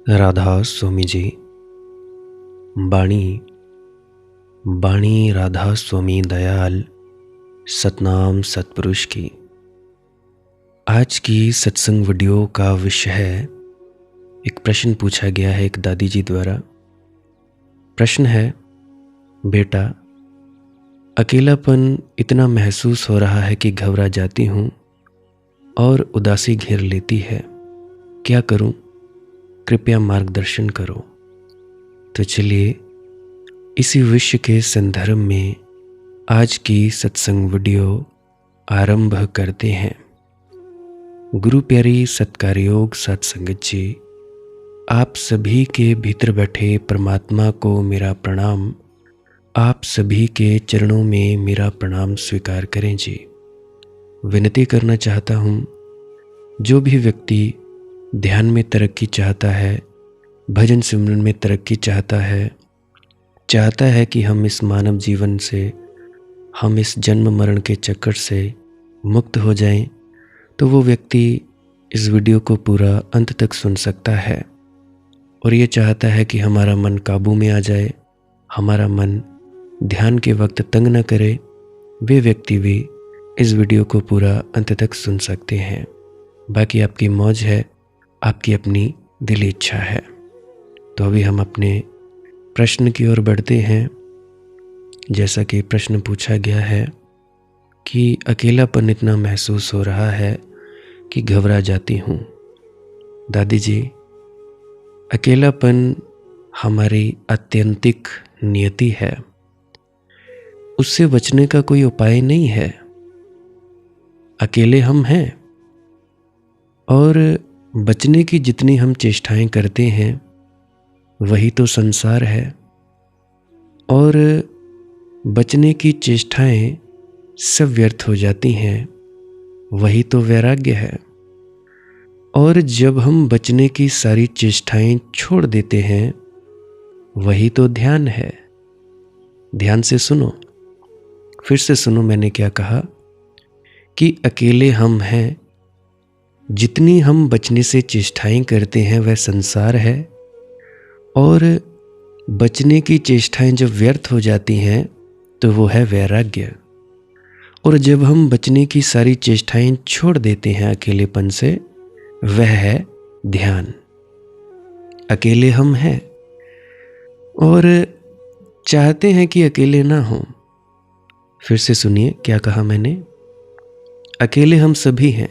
राधा स्वामी जी। बाणी बाणी राधा स्वामी दयाल सतनाम सतपुरुष की। आज की सत्संग वीडियो का विषय है, एक प्रश्न पूछा गया है एक दादी जी द्वारा। प्रश्न है, बेटा अकेलापन इतना महसूस हो रहा है कि घबरा जाती हूँ और उदासी घेर लेती है, क्या करूँ? कृपया मार्गदर्शन करो। तो चलिए इसी विषय के संदर्भ में आज की सत्संग वीडियो आरंभ करते हैं। गुरु प्यारी सत्कारयोग सत्संगत जी, आप सभी के भीतर बैठे परमात्मा को मेरा प्रणाम, आप सभी के चरणों में मेरा प्रणाम स्वीकार करें जी। विनती करना चाहता हूँ, जो भी व्यक्ति ध्यान में तरक्की चाहता है, भजन सिमरन में तरक्की चाहता है कि हम इस मानव जीवन से, हम इस जन्म मरण के चक्कर से मुक्त हो जाएं, तो वो व्यक्ति इस वीडियो को पूरा अंत तक सुन सकता है। और ये चाहता है कि हमारा मन काबू में आ जाए, हमारा मन ध्यान के वक्त तंग न करे, वे व्यक्ति भी इस वीडियो को पूरा अंत तक सुन सकते हैं। बाकी आपकी मौज है, आपकी अपनी दिली इच्छा है। तो अभी हम अपने प्रश्न की ओर बढ़ते हैं। जैसा कि प्रश्न पूछा गया है कि अकेलापन इतना महसूस हो रहा है कि घबरा जाती हूँ। दादी जी, अकेलापन हमारी आत्यंतिक नियति है, उससे बचने का कोई उपाय नहीं है। अकेले हम हैं और बचने की जितनी हम चेष्टाएं करते हैं वही तो संसार है, और बचने की चेष्टाएं सब व्यर्थ हो जाती हैं, वही तो वैराग्य है। और जब हम बचने की सारी चेष्टाएं छोड़ देते हैं, वही तो ध्यान है। ध्यान से सुनो, फिर से सुनो, मैंने क्या कहा कि अकेले हम हैं, जितनी हम बचने से चेष्टाएं करते हैं वह संसार है, और बचने की चेष्टाएं जब व्यर्थ हो जाती हैं तो वो है वैराग्य। और जब हम बचने की सारी चेष्टाएं छोड़ देते हैं अकेलेपन से, वह है ध्यान। अकेले हम हैं और चाहते हैं कि अकेले ना हो। फिर से सुनिए क्या कहा मैंने। अकेले हम सभी हैं,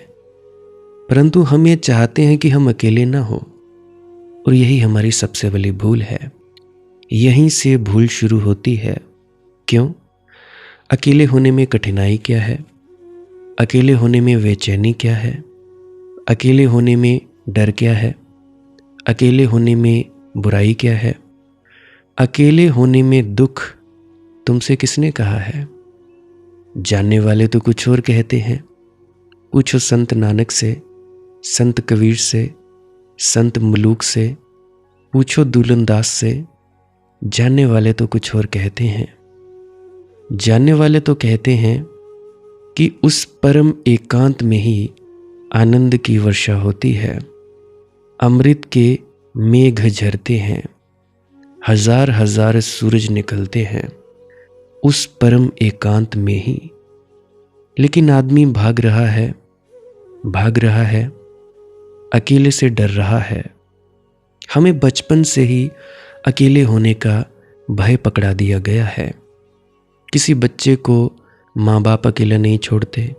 परंतु हम ये चाहते हैं कि हम अकेले ना हो, और यही हमारी सबसे बड़ी भूल है। यहीं से भूल शुरू होती है। क्यों? अकेले होने में कठिनाई क्या है? अकेले होने में बेचैनी क्या है? अकेले होने में डर क्या है? अकेले होने में बुराई क्या है? अकेले होने में दुख तुमसे किसने कहा है? जानने वाले तो कुछ और कहते हैं। पूछो संत नानक से, संत कबीर से, संत मलूक से, पूछो दुल्हन दास से। जानने वाले तो कुछ और कहते हैं। जानने वाले तो कहते हैं कि उस परम एकांत में ही आनंद की वर्षा होती है, अमृत के मेघ झरते हैं, हजार हजार सूरज निकलते हैं उस परम एकांत में ही। लेकिन आदमी भाग रहा है, अकेले से डर रहा है। हमें बचपन से ही अकेले होने का भय पकड़ा दिया गया है। किसी बच्चे को माँ बाप अकेला नहीं छोड़ते,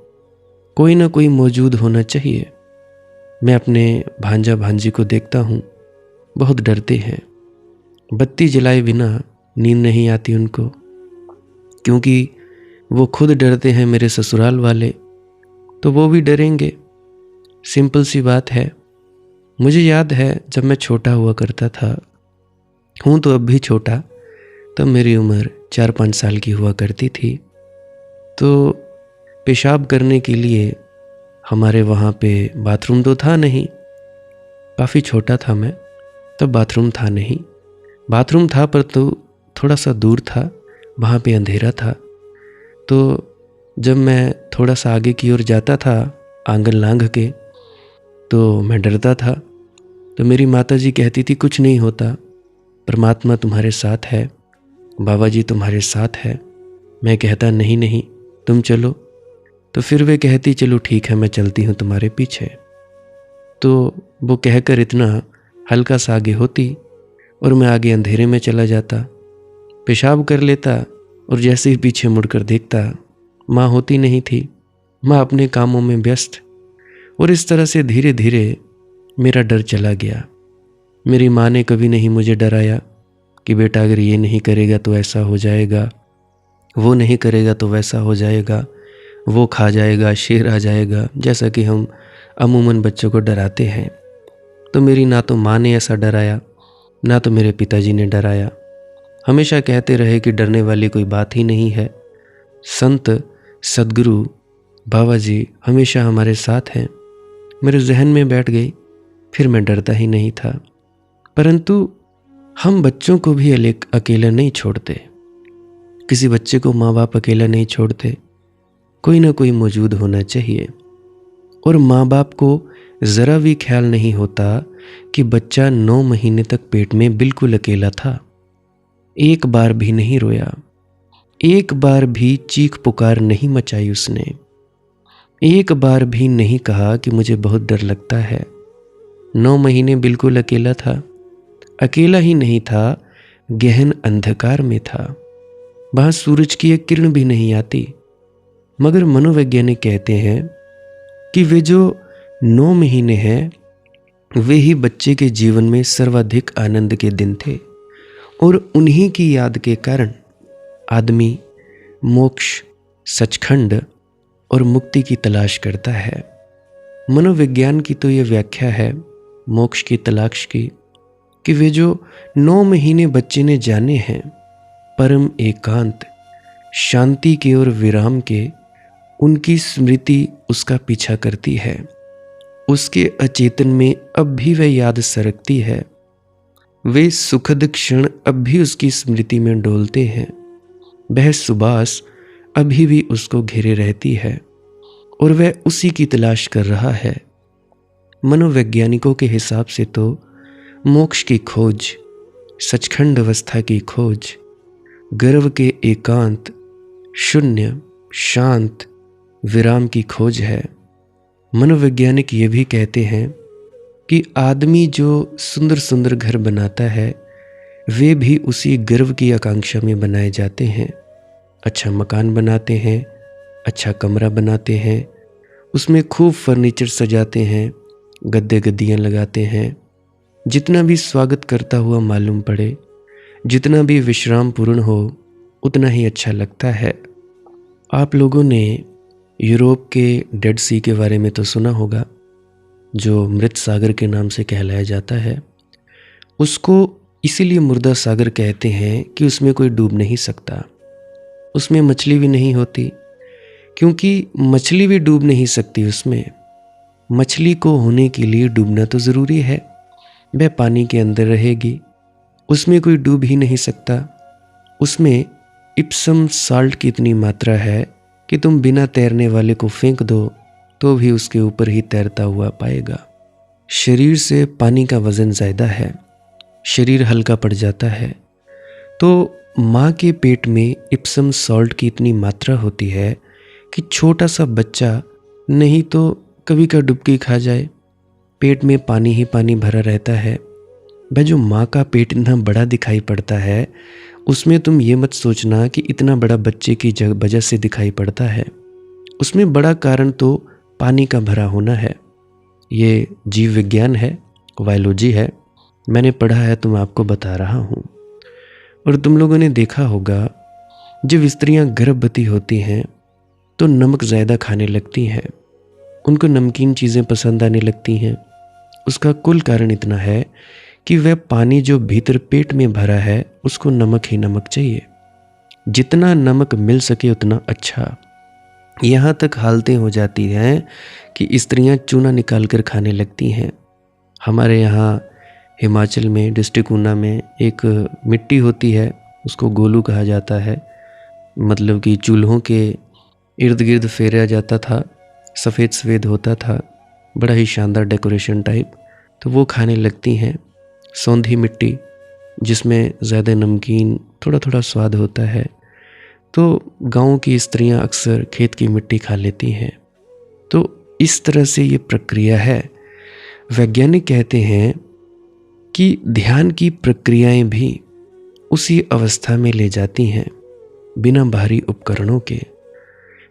कोई ना कोई मौजूद होना चाहिए। मैं अपने भांजा भांजी को देखता हूँ, बहुत डरते हैं। बत्ती जलाए बिना नींद नहीं आती उनको, क्योंकि वो खुद डरते हैं। मेरे ससुराल वाले तो वो भी डरेंगे। सिंपल सी बात है। मुझे याद है जब मैं छोटा हुआ करता था, हूँ तो अब भी छोटा, तब मेरी उम्र 4-5 साल की हुआ करती थी। तो पेशाब करने के लिए हमारे वहाँ पे बाथरूम तो था नहीं, काफ़ी छोटा था मैं तब, बाथरूम था नहीं। बाथरूम था पर तो थोड़ा सा दूर था, वहाँ पे अंधेरा था। तो जब मैं थोड़ा सा आगे की ओर जाता था आंगन लांघ के, तो मैं डरता था तो मेरी माताजी कहती थी कुछ नहीं होता, परमात्मा तुम्हारे साथ है, बाबा जी तुम्हारे साथ है। मैं कहता नहीं नहीं तुम चलो, तो फिर वे कहती चलो ठीक है मैं चलती हूँ तुम्हारे पीछे। तो वो कहकर इतना हल्का सा आगे होती और मैं आगे अंधेरे में चला जाता, पेशाब कर लेता और जैसे ही पीछे मुड़कर देखता माँ होती नहीं थी, माँ अपने कामों में व्यस्त। और इस तरह से धीरे धीरे मेरा डर चला गया। मेरी माँ ने कभी नहीं मुझे डराया कि बेटा अगर ये नहीं करेगा तो ऐसा हो जाएगा, वो नहीं करेगा तो वैसा हो जाएगा, वो खा जाएगा, शेर आ जाएगा, जैसा कि हम अमूमन बच्चों को डराते हैं। तो मेरी ना तो माँ ने ऐसा डराया, ना तो मेरे पिताजी ने डराया। हमेशा कहते रहे कि डरने वाली कोई बात ही नहीं है। संत सद्गुरु बाबा जी हमेशा हमारे साथ हैं। मेरे जहन में बैठ गई, फिर मैं डरता ही नहीं था। परंतु हम बच्चों को भी अकेला नहीं छोड़ते। किसी बच्चे को माँ बाप अकेला नहीं छोड़ते, कोई ना कोई मौजूद होना चाहिए। और माँ बाप को ज़रा भी ख्याल नहीं होता कि बच्चा 9 महीने तक पेट में बिल्कुल अकेला था। एक बार भी नहीं रोया, एक बार भी चीख पुकार नहीं मचाई उसने, एक बार भी नहीं कहा कि मुझे बहुत डर लगता है। 9 महीने बिल्कुल अकेला था। अकेला ही नहीं था, गहन अंधकार में था। वहाँ सूरज की एक किरण भी नहीं आती। मगर मनोवैज्ञानिक कहते हैं कि वे जो 9 महीने हैं वे ही बच्चे के जीवन में सर्वाधिक आनंद के दिन थे। और उन्हीं की याद के कारण आदमी मोक्ष, सचखंड और मुक्ति की तलाश करता है। मनोविज्ञान की तो ये व्याख्या है मोक्ष की तलाश की कि वे जो 9 महीने बच्चे ने जाने हैं परम एकांत, शांति के और विराम के, उनकी स्मृति उसका पीछा करती है। उसके अचेतन में अब भी वह याद सरकती है। वे सुखद क्षण अब भी उसकी स्मृति में डोलते हैं। वह सुबास अभी भी उसको घेरे रहती है और वह उसी की तलाश कर रहा है। मनोवैज्ञानिकों के हिसाब से तो मोक्ष की खोज, सचखंड अवस्था की खोज, गर्व के एकांत, शून्य, शांत विराम की खोज है। मनोवैज्ञानिक ये भी कहते हैं कि आदमी जो सुंदर सुंदर घर बनाता है वे भी उसी गर्व की आकांक्षा में बनाए जाते हैं। अच्छा मकान बनाते हैं, अच्छा कमरा बनाते हैं, उसमें खूब फर्नीचर सजाते हैं, गद्दे गद्दियाँ लगाते हैं। जितना भी स्वागत करता हुआ मालूम पड़े, जितना भी विश्राम पूर्ण हो, उतना ही अच्छा लगता है। आप लोगों ने यूरोप के डेड सी के बारे में तो सुना होगा, जो मृत सागर के नाम से कहलाया जाता है। उसको इसीलिए मुर्दा सागर कहते हैं कि उसमें कोई डूब नहीं सकता, उसमें मछली भी नहीं होती, क्योंकि मछली भी डूब नहीं सकती उसमें। मछली को होने के लिए डूबना तो ज़रूरी है, वह पानी के अंदर रहेगी, उसमें कोई डूब ही नहीं सकता। उसमें इप्सम साल्ट की इतनी मात्रा है कि तुम बिना तैरने वाले को फेंक दो तो भी उसके ऊपर ही तैरता हुआ पाएगा। शरीर से पानी का वज़न ज़्यादा है, शरीर हल्का पड़ जाता है। तो माँ के पेट में इप्सम सॉल्ट की इतनी मात्रा होती है कि छोटा सा बच्चा नहीं तो कभी का डुबकी खा जाए। पेट में पानी ही पानी भरा रहता है। वह जो माँ का पेट इतना बड़ा दिखाई पड़ता है, उसमें तुम ये मत सोचना कि इतना बड़ा बच्चे की वजह से दिखाई पड़ता है। उसमें बड़ा कारण तो पानी का भरा होना है। ये जीव विज्ञान है, बायोलॉजी है, मैंने पढ़ा है तो मैं आपको बता रहा हूँ। और तुम लोगों ने देखा होगा जब स्त्रियाँ गर्भवती होती हैं तो नमक ज़्यादा खाने लगती हैं, उनको नमकीन चीज़ें पसंद आने लगती हैं। उसका कुल कारण इतना है कि वह पानी जो भीतर पेट में भरा है उसको नमक ही नमक चाहिए। जितना नमक मिल सके उतना अच्छा। यहाँ तक हालतें हो जाती हैं कि स्त्रियाँ चूना निकाल कर खाने लगती हैं। हमारे यहाँ हिमाचल में डिस्ट्रिक्ट ऊना में एक मिट्टी होती है, उसको गोलू कहा जाता है। मतलब कि चूल्हों के इर्द गिर्द फेरा जाता था, सफ़ेद सफ़ेद होता था, बड़ा ही शानदार डेकोरेशन टाइप। तो वो खाने लगती हैं। सौंधी मिट्टी जिसमें ज़्यादा नमकीन थोड़ा थोड़ा स्वाद होता है, तो गाँव की स्त्रियां अक्सर खेत की मिट्टी खा लेती हैं। तो इस तरह से ये प्रक्रिया है। वैज्ञानिक कहते हैं कि ध्यान की प्रक्रियाएं भी उसी अवस्था में ले जाती हैं बिना बाहरी उपकरणों के।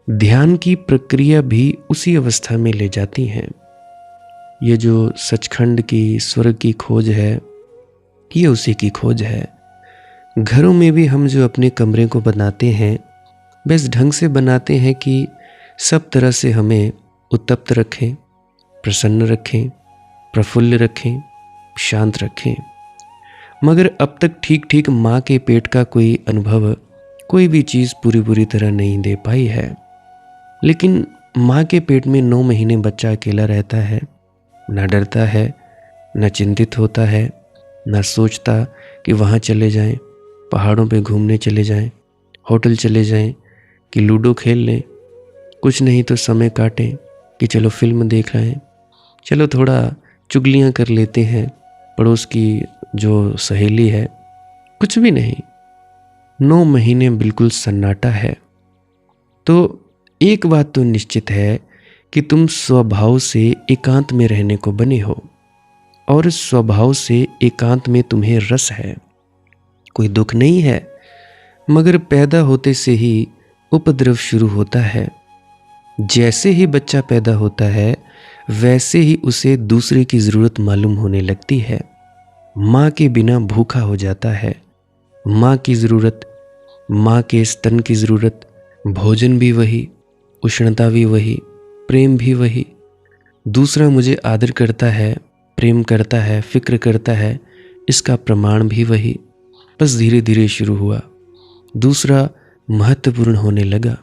ध्यान की प्रक्रिया भी उसी अवस्था में ले जाती हैं। ये जो सचखंड की स्वर्ग की खोज है, ये उसी की खोज है। घरों में भी हम जो अपने कमरे को बनाते हैं, बस ढंग से बनाते हैं कि सब तरह से हमें उत्तप्त रखें, प्रसन्न रखें, प्रफुल्ल रखें, शांत रखें। मगर अब तक ठीक ठीक माँ के पेट का कोई अनुभव, कोई भी चीज़ पूरी तरह नहीं दे पाई है। लेकिन माँ के पेट में 9 महीने बच्चा अकेला रहता है, ना डरता है, ना चिंतित होता है, ना सोचता कि वहाँ चले जाएं, पहाड़ों पे घूमने चले जाएं, होटल चले जाएं, कि लूडो खेल लें, कुछ नहीं तो समय काटें कि चलो फिल्म देख रहे हैं, चलो थोड़ा चुगलियाँ कर लेते हैं, पड़ोस की जो सहेली है। कुछ भी नहीं। 9 महीने बिल्कुल सन्नाटा है। तो एक बात तो निश्चित है कि तुम स्वभाव से एकांत में रहने को बने हो, और स्वभाव से एकांत में तुम्हें रस है। कोई दुख नहीं है, मगर पैदा होते से ही उपद्रव शुरू होता है। जैसे ही बच्चा पैदा होता है, वैसे ही उसे दूसरे की ज़रूरत मालूम होने लगती है। माँ के बिना भूखा हो जाता है। माँ की ज़रूरत, माँ के स्तन की ज़रूरत, भोजन भी वही, उष्णता भी वही, प्रेम भी वही। दूसरा मुझे आदर करता है, प्रेम करता है, फिक्र करता है, इसका प्रमाण भी वही। बस धीरे धीरे शुरू हुआ। दूसरा महत्वपूर्ण होने लगा।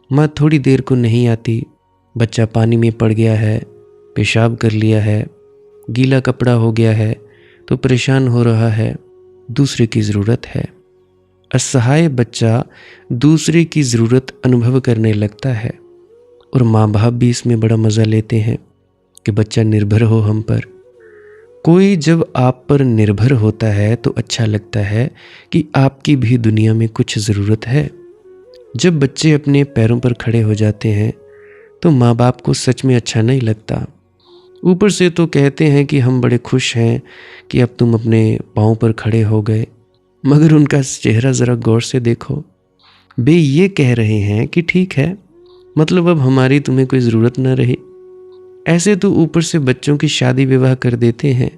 माँ थोड़ी देर को नहीं आती, बच्चा पानी में पड़ गया है, पेशाब कर लिया है, गीला कपड़ा हो गया है, तो परेशान हो रहा है, दूसरे की ज़रूरत है। असहाय बच्चा दूसरे की ज़रूरत अनुभव करने लगता है, और माँ बाप भी इसमें बड़ा मज़ा लेते हैं कि बच्चा निर्भर हो हम पर। कोई जब आप पर निर्भर होता है तो अच्छा लगता है कि आपकी भी दुनिया में कुछ ज़रूरत है। जब बच्चे अपने पैरों पर खड़े हो जाते हैं तो माँ बाप को सच में अच्छा नहीं लगता। ऊपर से तो कहते हैं कि हम बड़े खुश हैं कि अब तुम अपने पाँव पर खड़े हो गए, मगर उनका चेहरा ज़रा गौर से देखो। वे ये कह रहे हैं कि ठीक है, मतलब अब हमारी तुम्हें कोई ज़रूरत न रही। ऐसे तो ऊपर से बच्चों की शादी विवाह कर देते हैं,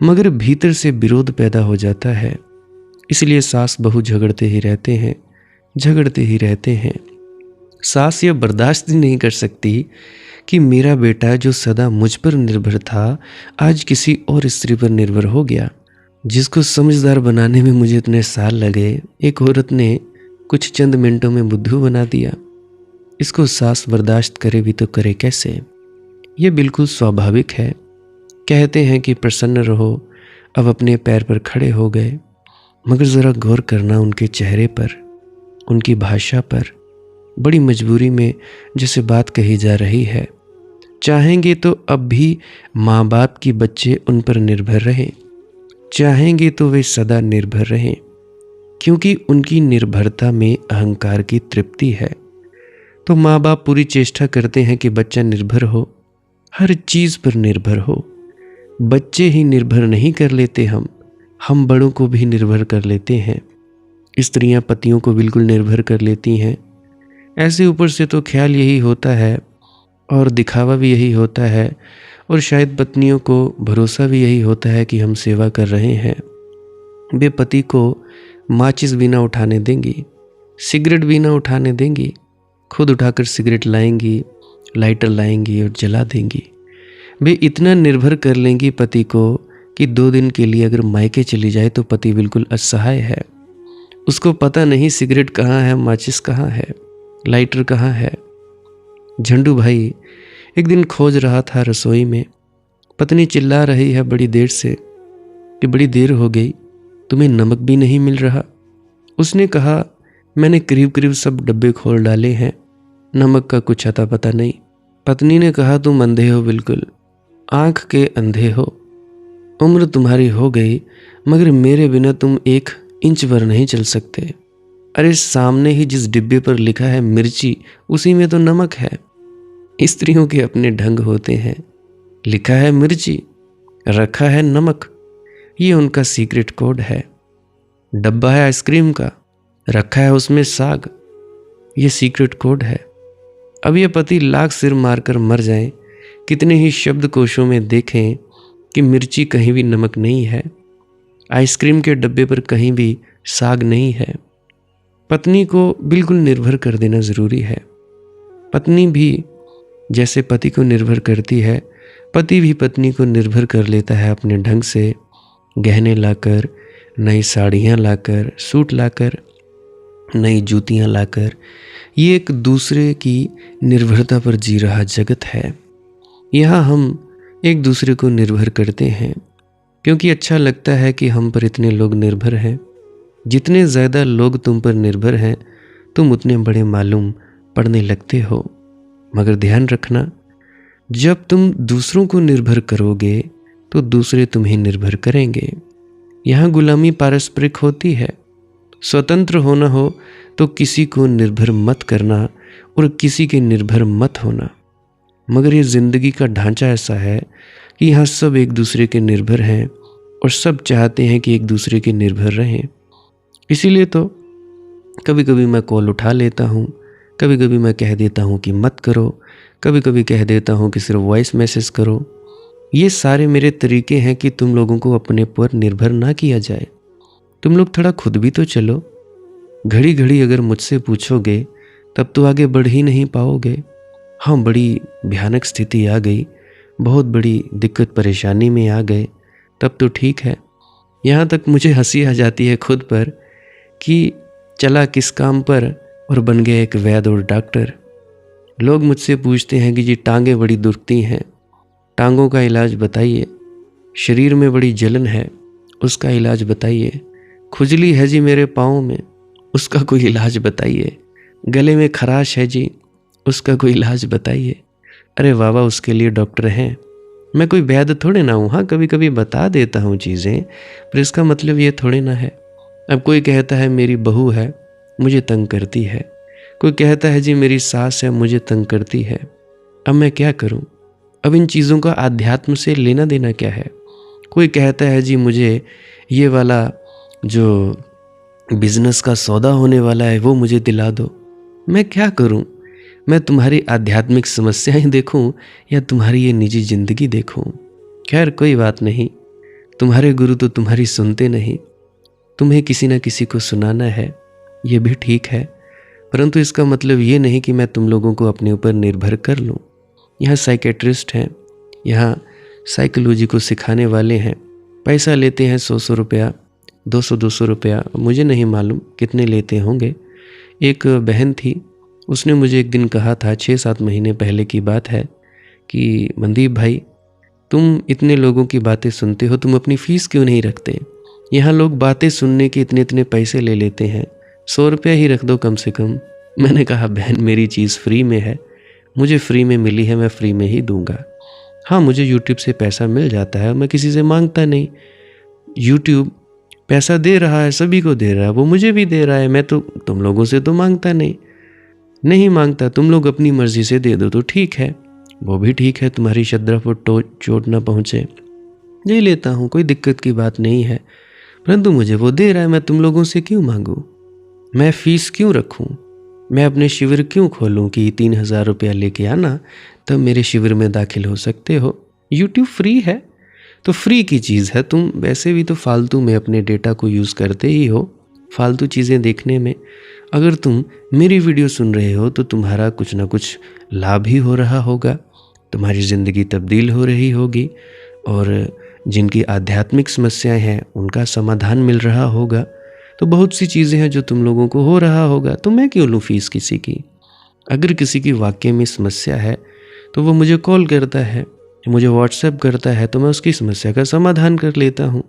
मगर भीतर से विरोध पैदा हो जाता है। इसलिए सास बहू झगड़ते ही रहते हैं, झगड़ते ही रहते हैं। सास यह बर्दाश्त ही नहीं कर सकती कि मेरा बेटा जो सदा मुझ पर निर्भर था, आज किसी और स्त्री पर निर्भर हो गया। जिसको समझदार बनाने में मुझे इतने साल लगे, एक औरत ने कुछ चंद मिनटों में बुद्धू बना दिया। इसको सास बर्दाश्त करे भी तो करे कैसे। ये बिल्कुल स्वाभाविक है। कहते हैं कि प्रसन्न रहो, अब अपने पैर पर खड़े हो गए, मगर ज़रा गौर करना उनके चेहरे पर, उनकी भाषा पर। बड़ी मजबूरी में जैसे बात कही जा रही है। चाहेंगे तो अब भी माँ बाप की बच्चे उन पर निर्भर रहें, चाहेंगे तो वे सदा निर्भर रहें, क्योंकि उनकी निर्भरता में अहंकार की तृप्ति है। तो माँ बाप पूरी चेष्टा करते हैं कि बच्चा निर्भर हो, हर चीज़ पर निर्भर हो। बच्चे ही निर्भर नहीं कर लेते, हम बड़ों को भी निर्भर कर लेते हैं। स्त्रियां पतियों को बिल्कुल निर्भर कर लेती हैं। ऐसे ऊपर से तो ख्याल यही होता है और दिखावा भी यही होता है, और शायद पत्नियों को भरोसा भी यही होता है कि हम सेवा कर रहे हैं। वे पति को माचिस भी ना उठाने देंगी, सिगरेट भी ना उठाने देंगी, खुद उठाकर सिगरेट लाएंगी, लाइटर लाएंगी और जला देंगी। वे इतना निर्भर कर लेंगी पति को कि 2 दिन के लिए अगर मायके चली जाए तो पति बिल्कुल असहाय है। उसको पता नहीं सिगरेट कहाँ है, माचिस कहाँ है, लाइटर कहाँ है। झंडू भाई एक दिन खोज रहा था रसोई में। पत्नी चिल्ला रही है बड़ी देर से कि बड़ी देर हो गई, तुम्हें नमक भी नहीं मिल रहा। उसने कहा, मैंने करीब करीब सब डब्बे खोल डाले हैं, नमक का कुछ अता पता नहीं। पत्नी ने कहा, तुम अंधे हो, बिल्कुल आँख के अंधे हो, उम्र तुम्हारी हो गई, मगर मेरे बिना तुम 1 इंच भर नहीं चल सकते। अरे सामने ही जिस डिब्बे पर लिखा है मिर्ची, उसी में तो नमक है। स्त्रियों के अपने ढंग होते हैं। लिखा है मिर्ची, रखा है नमक, ये उनका सीक्रेट कोड है। डब्बा है आइसक्रीम का, रखा है उसमें साग, ये सीक्रेट कोड है। अब ये पति लाख सिर मारकर मर जाएं, कितने ही शब्द कोशों में देखें कि मिर्ची कहीं भी नमक नहीं है, आइसक्रीम के डब्बे पर कहीं भी साग नहीं है। पत्नी को बिल्कुल निर्भर कर देना ज़रूरी है। पत्नी भी जैसे पति को निर्भर करती है, पति भी पत्नी को निर्भर कर लेता है अपने ढंग से, गहने लाकर, नई साड़ियाँ लाकर, सूट लाकर, नई जूतियाँ लाकर। ये एक दूसरे की निर्भरता पर जी रहा जगत है। यहाँ हम एक दूसरे को निर्भर करते हैं क्योंकि अच्छा लगता है कि हम पर इतने लोग निर्भर हैं। जितने ज़्यादा लोग तुम पर निर्भर हैं, तुम उतने बड़े मालूम पड़ने लगते हो। मगर ध्यान रखना, जब तुम दूसरों को निर्भर करोगे तो दूसरे तुम्हें निर्भर करेंगे। यहाँ गुलामी पारस्परिक होती है। स्वतंत्र होना हो तो किसी को निर्भर मत करना और किसी के निर्भर मत होना। मगर ये ज़िंदगी का ढांचा ऐसा है कि यहाँ सब एक दूसरे के निर्भर हैं और सब चाहते हैं कि एक दूसरे के निर्भर रहें। इसीलिए तो कभी कभी मैं कॉल उठा लेता हूँ, कभी कभी मैं कह देता हूँ कि मत करो, कभी कभी कह देता हूँ कि सिर्फ वॉइस मैसेज करो। ये सारे मेरे तरीके हैं कि तुम लोगों को अपने पर निर्भर ना किया जाए। तुम लोग थोड़ा खुद भी तो चलो। घड़ी घड़ी अगर मुझसे पूछोगे तब तो आगे बढ़ ही नहीं पाओगे। हाँ, बड़ी भयानक स्थिति आ गई, बहुत बड़ी दिक्कत परेशानी में आ गए, तब तो ठीक है। यहाँ तक मुझे हंसी आ जाती है खुद पर कि चला किस काम पर और बन गया एक वैद्य और डॉक्टर। लोग मुझसे पूछते हैं कि जी टांगें बड़ी दुखती हैं, टांगों का इलाज बताइए। शरीर में बड़ी जलन है, उसका इलाज बताइए। खुजली है जी मेरे पाँव में, उसका कोई इलाज बताइए। गले में खराश है जी, उसका कोई इलाज बताइए। अरे वाह वाह, उसके लिए डॉक्टर हैं। मैं कोई वैद्य थोड़े ना हूँ। हाँ, कभी कभी बता देता हूँ चीज़ें, पर इसका मतलब ये थोड़े ना है। अब कोई कहता है मेरी बहू है, मुझे तंग करती है। कोई कहता है जी मेरी सास है, मुझे तंग करती है। अब मैं क्या करूँ? अब इन चीज़ों का आध्यात्म से लेना देना क्या है? कोई कहता है जी मुझे ये वाला जो बिजनेस का सौदा होने वाला है वो मुझे दिला दो। मैं क्या करूं? मैं तुम्हारी आध्यात्मिक समस्याएं देखूं या तुम्हारी ये निजी जिंदगी देखूं? खैर कोई बात नहीं, तुम्हारे गुरु तो तुम्हारी सुनते नहीं। तुम्हें किसी न किसी को सुनाना है, ये भी ठीक है, परंतु इसका मतलब ये नहीं कि मैं तुम लोगों को अपने ऊपर निर्भर कर लूं। यहाँ साइकेट्रिस्ट हैं, यहाँ साइकोलॉजी को सिखाने वाले हैं, पैसा लेते हैं 100 रुपया, 200 रुपया, मुझे नहीं मालूम कितने लेते होंगे। एक बहन थी, उसने मुझे एक दिन कहा था, 6-7 महीने पहले की बात है, कि मनदीप भाई तुम इतने लोगों की बातें सुनते हो, तुम अपनी फ़ीस क्यों नहीं रखते? यहाँ लोग बातें सुनने के इतने इतने पैसे ले लेते हैं, 100 रुपया ही रख दो कम से कम। मैंने कहा बहन मेरी चीज़ फ्री में है, मुझे फ्री में मिली है, मैं फ्री में ही दूंगा। हाँ, मुझे यूट्यूब से पैसा मिल जाता है, मैं किसी से मांगता नहीं। यूट्यूब पैसा दे रहा है, सभी को दे रहा है, वो मुझे भी दे रहा है। मैं तो तुम लोगों से तो मांगता नहीं मांगता। तुम लोग अपनी मर्जी से दे दो तो ठीक है, वो भी ठीक है, तुम्हारी श्रद्धा पर चोट ना पहुँचे, ले लेता हूँ, कोई दिक्कत की बात नहीं है। परंतु मुझे वो दे रहा है, मैं तुम लोगों से क्यों मांगूँ? मैं फ़ीस क्यों रखूँ? मैं अपने शिविर क्यों खोलूँ कि 3000 रुपया लेके आना तब मेरे शिविर में दाखिल हो सकते हो? यूट्यूब फ्री है तो फ्री की चीज़ है। तुम वैसे भी तो फालतू में अपने डेटा को यूज़ करते ही हो, फालतू चीज़ें देखने में। अगर तुम मेरी वीडियो सुन रहे हो तो तुम्हारा कुछ ना कुछ लाभ ही हो रहा होगा, तुम्हारी ज़िंदगी तब्दील हो रही होगी और जिनकी आध्यात्मिक समस्याएं हैं उनका समाधान मिल रहा होगा। तो बहुत सी चीज़ें हैं जो तुम लोगों को हो रहा होगा, तो मैं क्यों लूँ फीस किसी की? अगर किसी की वाकई में समस्या है तो वो मुझे कॉल करता है, मुझे व्हाट्सएप करता है, तो मैं उसकी समस्या का समाधान कर लेता हूँ।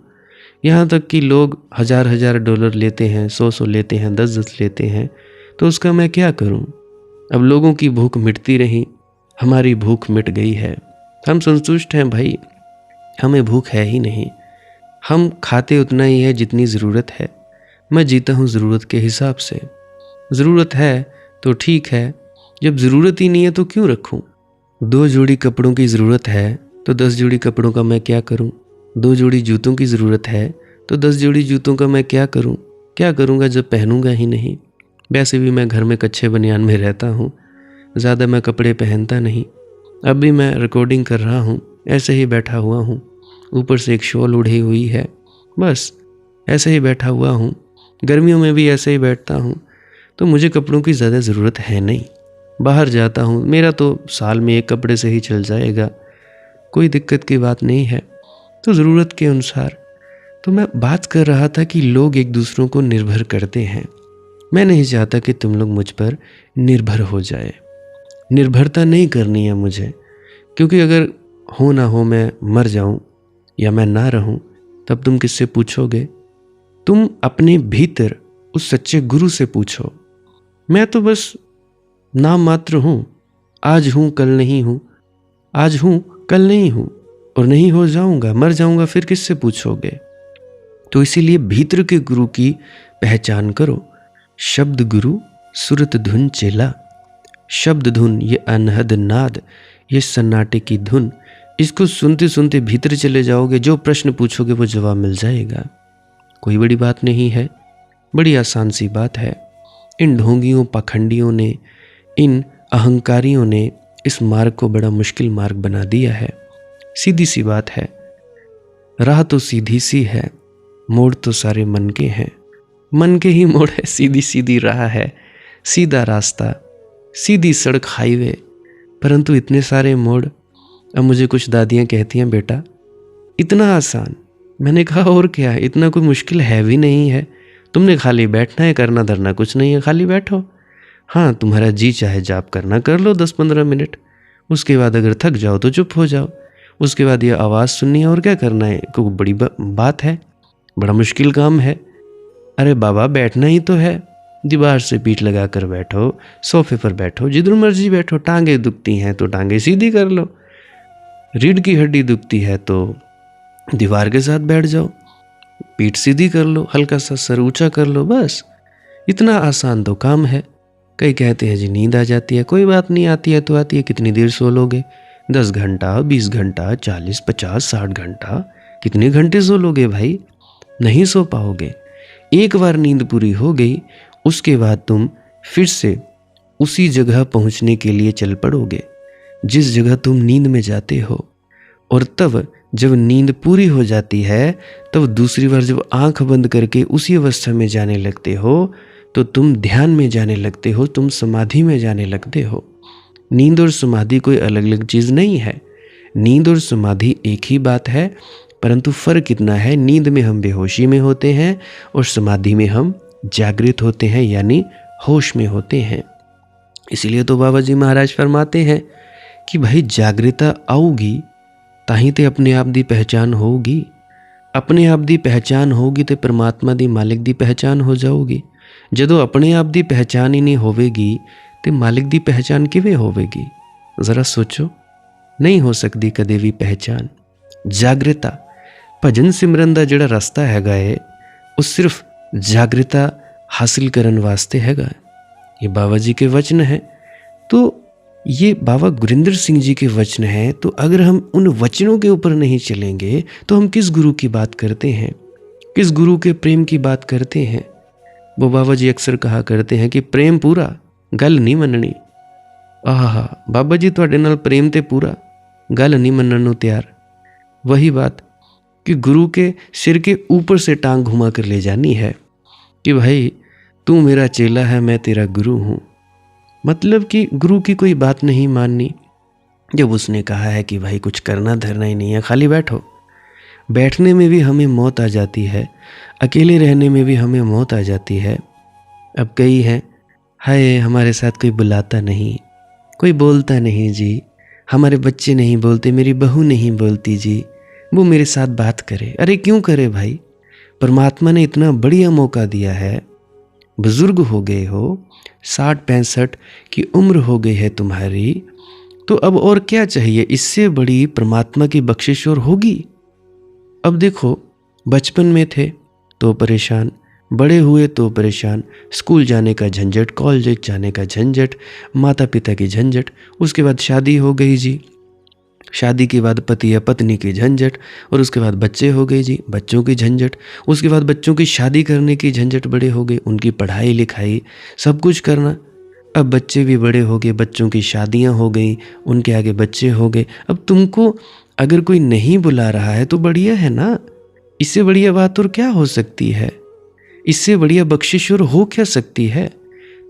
यहाँ तक कि लोग $1000 लेते हैं, 100 लेते हैं, 10 लेते हैं, तो उसका मैं क्या करूँ? अब लोगों की भूख मिटती रही, हमारी भूख मिट गई है। हम संतुष्ट हैं भाई, हमें भूख है ही नहीं। हम खाते उतना ही है जितनी ज़रूरत है। मैं जीता हूँ ज़रूरत के हिसाब से। ज़रूरत है तो ठीक है, जब ज़रूरत ही नहीं है तो क्यों रखूँ? 2 जोड़ी कपड़ों की ज़रूरत है तो 10 जोड़ी कपड़ों का मैं क्या करूँ? 2 जोड़ी जूतों की ज़रूरत है तो 10 जोड़ी जूतों का मैं क्या करूँ? क्या करूँगा जब पहनूंगा ही नहीं? वैसे भी मैं घर में कच्छे बनियान में रहता हूँ, ज़्यादा मैं कपड़े पहनता नहीं। अब भी मैं रिकॉर्डिंग कर रहा हूँ, ऐसे ही बैठा हुआ हूँ, ऊपर से एक शॉल ओढ़ी हुई है, बस ऐसे ही बैठा हुआ हूँ। गर्मियों में भी ऐसे ही बैठता हूँ, तो मुझे कपड़ों की ज़्यादा ज़रूरत है नहीं। बाहर जाता हूँ, मेरा तो साल में एक कपड़े से ही चल जाएगा, कोई दिक्कत की बात नहीं है। तो ज़रूरत के अनुसार। तो मैं बात कर रहा था कि लोग एक दूसरों को निर्भर करते हैं। मैं नहीं चाहता कि तुम लोग मुझ पर निर्भर हो जाए। निर्भरता नहीं करनी है मुझे, क्योंकि अगर हो ना हो मैं मर जाऊं या मैं ना रहूं, तब तुम किससे पूछोगे? तुम अपने भीतर उस सच्चे गुरु से पूछो। मैं तो बस नाम मात्र हूं, आज हूं कल नहीं हूं, आज हूं कल नहीं हूं और नहीं हो जाऊंगा, मर जाऊंगा, फिर किससे पूछोगे? तो इसीलिए भीतर के गुरु की पहचान करो। शब्द गुरु सुरत धुन चेला। शब्द धुन, ये अनहद नाद, ये सन्नाटे की धुन, इसको सुनते सुनते भीतर चले जाओगे, जो प्रश्न पूछोगे वो जवाब मिल जाएगा। कोई बड़ी बात नहीं है, बड़ी आसान सी बात है। इन ढोंगियों, पाखंडियों ने, इन अहंकारियों ने इस मार्ग को बड़ा मुश्किल मार्ग बना दिया है। सीधी सी बात है, राह तो सीधी सी है, मोड़ तो सारे मन के हैं। मन के ही मोड़ है, सीधी सीधी राह है, सीधा रास्ता, सीधी सड़क, हाईवे, परंतु इतने सारे मोड़। अब मुझे कुछ दादियाँ कहती हैं, बेटा इतना आसान। मैंने कहा और क्या है, इतना कोई मुश्किल है भी नहीं है, तुमने खाली बैठना है, करना धरना कुछ नहीं है, खाली बैठो। हाँ, तुम्हारा जी चाहे जाप करना कर लो 10-15 मिनट, उसके बाद अगर थक जाओ तो चुप हो जाओ। उसके बाद ये आवाज़ सुननी है और क्या करना है, कोई बड़ी बात है, बड़ा मुश्किल काम है? अरे बाबा बैठना ही तो है, दीवार से पीठ लगा कर बैठो, सोफे पर बैठो, जिधर मर्जी बैठो। टांगे दुखती हैं तो टांगे सीधी कर लो, रीढ़ की हड्डी दुखती है तो दीवार के साथ बैठ जाओ, पीठ सीधी कर लो, हल्का सा सर ऊंचा कर लो, बस इतना आसान तो काम है। कई कहते हैं जी नींद आ जाती है, कोई बात नहीं, आती है तो आती है, कितनी देर सो लोगे? 10 घंटा, 20 घंटा, 40, 50, 60 घंटा, कितने घंटे सो लोगे भाई? नहीं सो पाओगे। एक बार नींद पूरी हो गई, उसके बाद तुम फिर से उसी जगह पहुंचने के लिए चल पड़ोगे जिस जगह तुम नींद में जाते हो। और तब जब नींद पूरी हो जाती है, तब दूसरी बार जब आंख बंद करके उसी अवस्था में जाने लगते हो, तो तुम ध्यान में जाने लगते हो, तुम समाधि में जाने लगते हो। नींद और समाधि कोई अलग अलग चीज़ नहीं है। नींद और समाधि एक ही बात है, परंतु फ़र्क इतना है, नींद में हम बेहोशी में होते हैं और समाधि में हम जागृत होते हैं, यानी होश में होते हैं। इसीलिए तो बाबा जी महाराज फरमाते हैं कि भाई जागृता आऊगी ताही ते अपने आप दी पहचान होगी। अपने आप दी पहचान होगी तो परमात्मा दी मालिक दी पहचान हो जाओगी। जदों अपने आप दी पहचान ही नहीं होवेगी तो मालिक दी पहचान किवें होवेगी? ज़रा सोचो, नहीं हो सकती कदे भी पहचान। जागृता, भजन सिमरन दा जिहड़ा रास्ता हैगा है, वो सिर्फ जागृता हासिल करन वास्ते हैगा। ये बाबा जी के वचन हैं। तो ये बाबा गुरिंदर सिंह जी के वचन हैं। तो अगर हम उन वचनों के ऊपर नहीं चलेंगे तो हम किस गुरु की बात करते हैं, किस गुरु के प्रेम की बात करते हैं? वो बाबा जी अक्सर कहा करते हैं कि प्रेम पूरा, गल नहीं मननी। आहा, बाबा जी तुहाडे नाल प्रेम ते पूरा, गल नहीं मनन नूं तैयार। वही बात कि गुरु के सिर के ऊपर से टांग घुमा कर ले जानी है कि भाई तू मेरा चेला है, मैं तेरा गुरु हूँ। मतलब कि गुरु की कोई बात नहीं माननी। जब उसने कहा है कि भाई कुछ करना धरना ही नहीं है, खाली बैठो, बैठने में भी हमें मौत आ जाती है, अकेले रहने में भी हमें मौत आ जाती है। अब कई हैं, हाय हमारे साथ कोई बुलाता नहीं, कोई बोलता नहीं जी, हमारे बच्चे नहीं बोलते, मेरी बहू नहीं बोलती जी, वो मेरे साथ बात करे। अरे क्यों करे भाई? परमात्मा ने इतना बढ़िया मौका दिया है, बुजुर्ग हो गए हो, 60-65 की उम्र हो गई है तुम्हारी, तो अब और क्या चाहिए? इससे बड़ी परमात्मा की बख्शिश और होगी? अब देखो, बचपन में थे तो परेशान, बड़े हुए तो परेशान, स्कूल जाने का झंझट, कॉलेज जाने का झंझट, माता पिता की झंझट, उसके बाद शादी हो गई जी, शादी के बाद पति या पत्नी की झंझट, और उसके बाद बच्चे हो गए जी, बच्चों की झंझट, उसके बाद बच्चों की शादी करने की झंझट, बड़े हो गए, उनकी पढ़ाई लिखाई सब कुछ करना। अब बच्चे भी बड़े हो गए, बच्चों की शादियां हो गई, उनके आगे बच्चे हो गए। अब तुमको अगर कोई नहीं बुला रहा है तो बढ़िया है ना, इससे बढ़िया बात और क्या हो सकती है, इससे बढ़िया बख्शिश और हो क्या सकती है।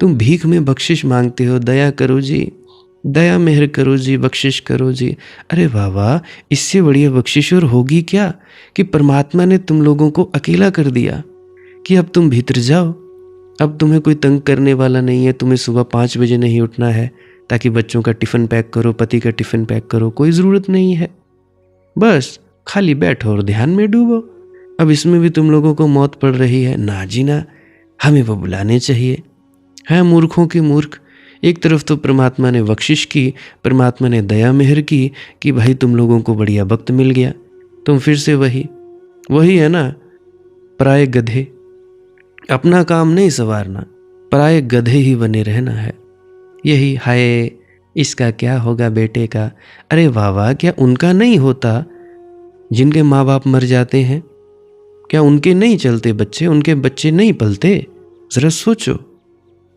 तुम भीख में बख्शिश मांगते हो, दया करो जी, दया मेहर करो जी, बख्शिश करो जी। अरे वाह वाह, इससे बढ़िया बख्शिश और होगी क्या कि परमात्मा ने तुम लोगों को अकेला कर दिया कि अब तुम भीतर जाओ, अब तुम्हें कोई तंग करने वाला नहीं है, तुम्हें सुबह 5 बजे नहीं उठना है ताकि बच्चों का टिफ़िन पैक करो, पति का टिफ़िन पैक करो, कोई ज़रूरत नहीं है। बस खाली बैठो और ध्यान में डूबो। अब इसमें भी तुम लोगों को मौत पड़ रही है, ना जी ना, हमें वो बुलाने चाहिए। है मूर्खों की मूर्ख। एक तरफ तो परमात्मा ने बख्शिश की, परमात्मा ने दया मेहर की कि भाई तुम लोगों को बढ़िया वक्त मिल गया, तुम फिर से वही है ना, पराये गधे, अपना काम नहीं संवारना, पराये गधे ही बने रहना है। यही हाय इसका क्या होगा बेटे का, अरे वाह वाह, क्या उनका नहीं होता जिनके माँ बाप मर जाते हैं? क्या उनके नहीं चलते बच्चे, उनके बच्चे नहीं पलते? जरा सोचो।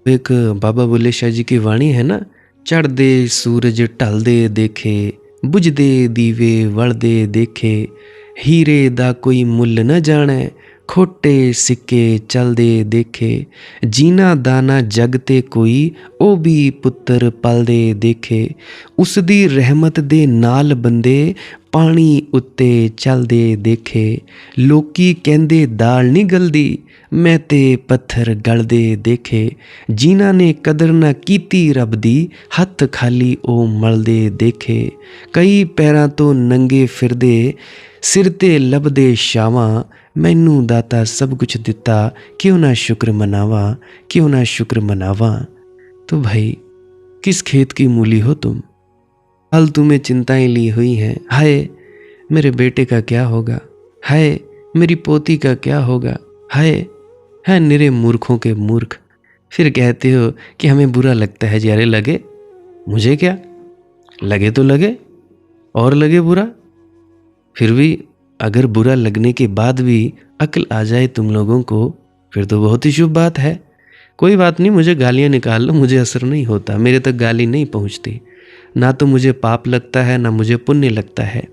एक बाबा बुल्ले शाह जी की वाणी है ना, चढ़ दे सूरज ढल दे देखे, बुझ दे दीवे वड़ दे देखे, हीरे दा कोई मुल न जाने, खोटे सिक्के चल दे देखे, जीना दाना जगते कोई ओ भी पुत्र पल दे देखे, उस दी रहमत दे नाल बंदे पानी उत्ते चल दे देखे, लोकी कहंदे दाल नहीं गलदी मैं ते पत्थर गलदे देखे, जिन्हां ने कदर ना कीती रब दी हथ खाली ओ मलदे देखे, कई पैरां तो नंगे फिरदे सिर ते लभदे छावां, मैनू दाता सब कुछ दिता क्यों ना शुक्र मनावा, क्यों ना शुक्र मनावा। तो भाई किस खेत की मूली हो तुम, फालतू में चिंताएं ली हुई हैं। हाय मेरे बेटे का क्या होगा, हाय मेरी पोती का क्या होगा, हाय है निरे मूर्खों के मूर्ख। फिर कहते हो कि हमें बुरा लगता है जी, अरे लगे, मुझे क्या लगे तो लगे, और लगे बुरा, फिर भी अगर बुरा लगने के बाद भी अक्ल आ जाए तुम लोगों को, फिर तो बहुत ही शुभ बात है। कोई बात नहीं, मुझे गालियाँ निकाल लो, मुझे असर नहीं होता, मेरे तक गाली नहीं पहुँचती, ना तो मुझे पाप लगता है, ना मुझे पुण्य लगता है,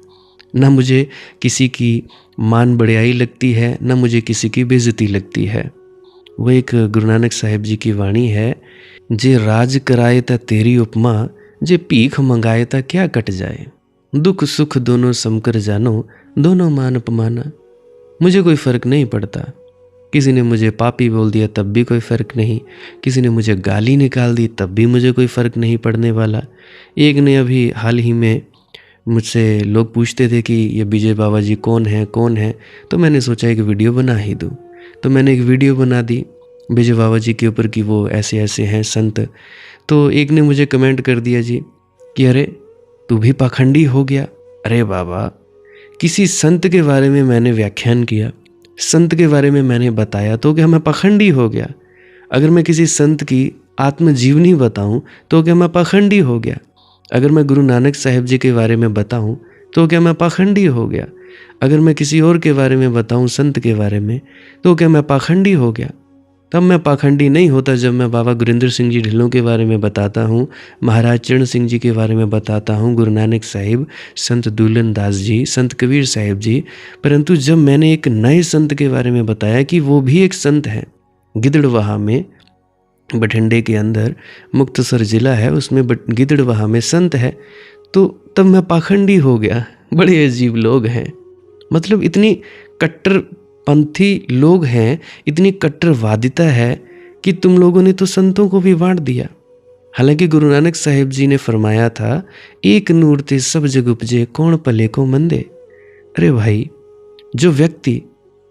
ना मुझे किसी की मान बढ़ियाई लगती है, ना मुझे किसी की बेइज्जती लगती है। वो एक गुरु नानक साहिब जी की वाणी है, जे राज कराए ता तेरी उपमा, जे भीख मंगाए ता क्या कट जाए, दुख सुख दोनों समकर जानो, दोनों मान अपमाना। मुझे कोई फ़र्क नहीं पड़ता, किसी ने मुझे पापी बोल दिया तब भी कोई फ़र्क नहीं, किसी ने मुझे गाली निकाल दी तब भी मुझे कोई फ़र्क नहीं पड़ने वाला। एक ने अभी हाल ही में मुझसे लोग पूछते थे कि ये विजय बाबा जी कौन है, तो मैंने सोचा एक वीडियो बना ही दूँ। तो मैंने एक वीडियो बना दी विजय बाबा जी के ऊपर कि वो ऐसे ऐसे हैं संत। तो एक ने मुझे कमेंट कर दिया जी कि अरे तू भी पाखंडी हो गया। अरे बाबा, किसी संत के बारे में मैंने व्याख्यान किया, संत के बारे में मैंने बताया तो क्या मैं पाखंडी हो गया? अगर मैं किसी संत की आत्मजीवनी बताऊं तो क्या मैं पाखंडी हो गया? अगर मैं गुरु नानक साहिब जी के बारे में बताऊं तो क्या मैं पाखंडी हो गया? अगर मैं किसी और के बारे में बताऊं, संत के बारे में, तो क्या मैं पाखंडी हो गया? तब मैं पाखंडी नहीं होता जब मैं बाबा गुरिंदर सिंह जी ढिल्लों के बारे में बताता हूँ, महाराज चरण सिंह जी के बारे में बताता हूँ, गुरु नानक साहिब, संत दूलन दास जी, संत कबीर साहिब जी। परंतु जब मैंने एक नए संत के बारे में बताया कि वो भी एक संत हैं, गिदड़वाहा में, बठिंडे के अंदर मुक्तसर जिला है, उसमें गिदड़वाहा में संत है, तो तब मैं पाखंडी हो गया। बड़े अजीब लोग हैं, मतलब इतनी कट्टरपंथी लोग हैं, इतनी कट्टरवादिता है कि तुम लोगों ने तो संतों को भी बांट दिया। हालांकि गुरु नानक साहिब जी ने फरमाया था, एक नूर ते सब जग उपजे, कौन पले को मंदे। अरे भाई, जो व्यक्ति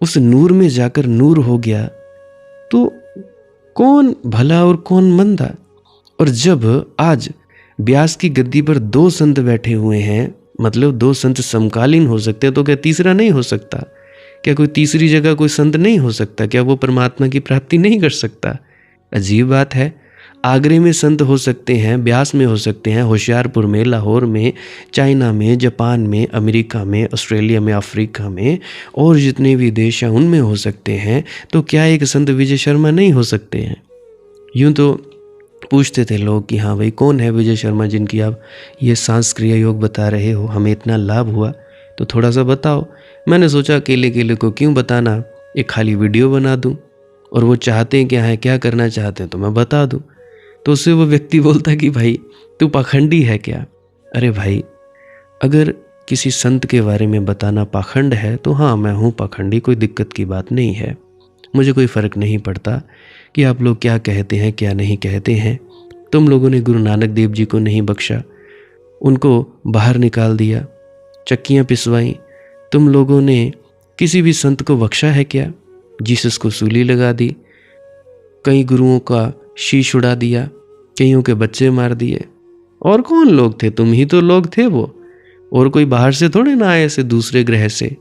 उस नूर में जाकर नूर हो गया तो कौन भला और कौन मंदा। और जब आज ब्यास की गद्दी पर 2 संत बैठे हुए हैं, मतलब 2 संत समकालीन हो सकते हैं, तो क्या तीसरा नहीं हो सकता? क्या कोई तीसरी जगह कोई संत नहीं हो सकता? क्या वो परमात्मा की प्राप्ति नहीं कर सकता? अजीब बात है। आगरे में संत हो सकते हैं, ब्यास में हो सकते हैं, होशियारपुर में, लाहौर में, चाइना में, जापान में, अमेरिका में, ऑस्ट्रेलिया में, अफ्रीका में और जितने भी देश हैं उनमें हो सकते हैं। तो क्या एक संत विजय शर्मा नहीं हो सकते हैं? यूँ तो पूछते थे लोग कि हाँ भाई कौन है विजय शर्मा जिनकी आप ये सांस क्रिया योग बता रहे हो, हमें इतना लाभ हुआ तो थोड़ा सा बताओ। मैंने सोचा अकेले अकेले को क्यों बताना, एक खाली वीडियो बना दूं और वो चाहते हैं क्या है, क्या करना चाहते हैं तो मैं बता दूं। तो उससे वो व्यक्ति बोलता कि भाई तू पाखंडी है क्या? अरे भाई, अगर किसी संत के बारे में बताना पाखंड है तो हाँ मैं हूँ पाखंडी, कोई दिक्कत की बात नहीं है। मुझे कोई फ़र्क नहीं पड़ता कि आप लोग क्या कहते हैं क्या नहीं कहते हैं। तुम लोगों ने गुरु नानक देव जी को नहीं बख्शा, उनको बाहर निकाल दिया, चक्कियाँ पिसवाई। तुम लोगों ने किसी भी संत को बख्शा है क्या? जीसस को सूली लगा दी, कई गुरुओं का शीश उड़ा दिया, कईयों के बच्चे मार दिए। और कौन लोग थे? तुम ही तो लोग थे वो, और कोई बाहर से थोड़े ना आए ऐसे दूसरे ग्रह से।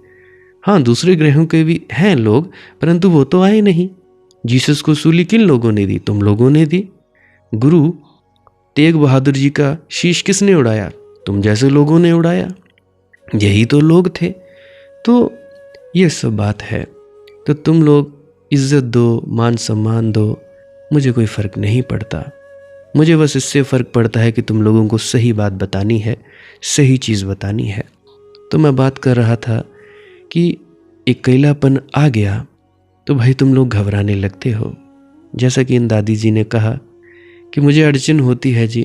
हाँ दूसरे ग्रहों के भी हैं लोग, परंतु वो तो आए नहीं। जीसस को सूली किन लोगों ने दी? तुम लोगों ने दी। गुरु तेग बहादुर जी का शीश किसने उड़ाया? तुम जैसे लोगों ने उड़ाया। यही तो लोग थे। तो ये सब बात है। तो तुम लोग इज्जत दो, मान सम्मान दो, मुझे कोई फ़र्क नहीं पड़ता। मुझे बस इससे फ़र्क पड़ता है कि तुम लोगों को सही बात बतानी है, सही चीज़ बतानी है। तो मैं बात कर रहा था कि अकेलापन आ गया तो भाई तुम लोग घबराने लगते हो। जैसा कि इन दादी जी ने कहा कि मुझे अड़चन होती है जी,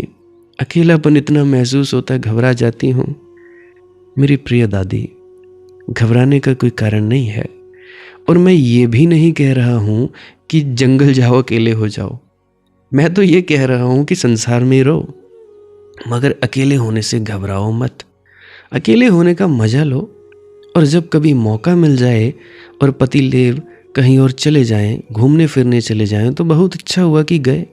अकेलापन इतना महसूस होता है, घबरा जाती हूँ। मेरी प्रिय दादी, घबराने का कोई कारण नहीं है। और मैं ये भी नहीं कह रहा हूँ कि जंगल जाओ, अकेले हो जाओ। मैं तो ये कह रहा हूँ कि संसार में रहो, मगर अकेले होने से घबराओ मत। अकेले होने का मजा लो, और जब कभी मौका मिल जाए और पति देव कहीं और चले जाएं, घूमने फिरने चले जाएं, तो बहुत अच्छा हुआ कि गए।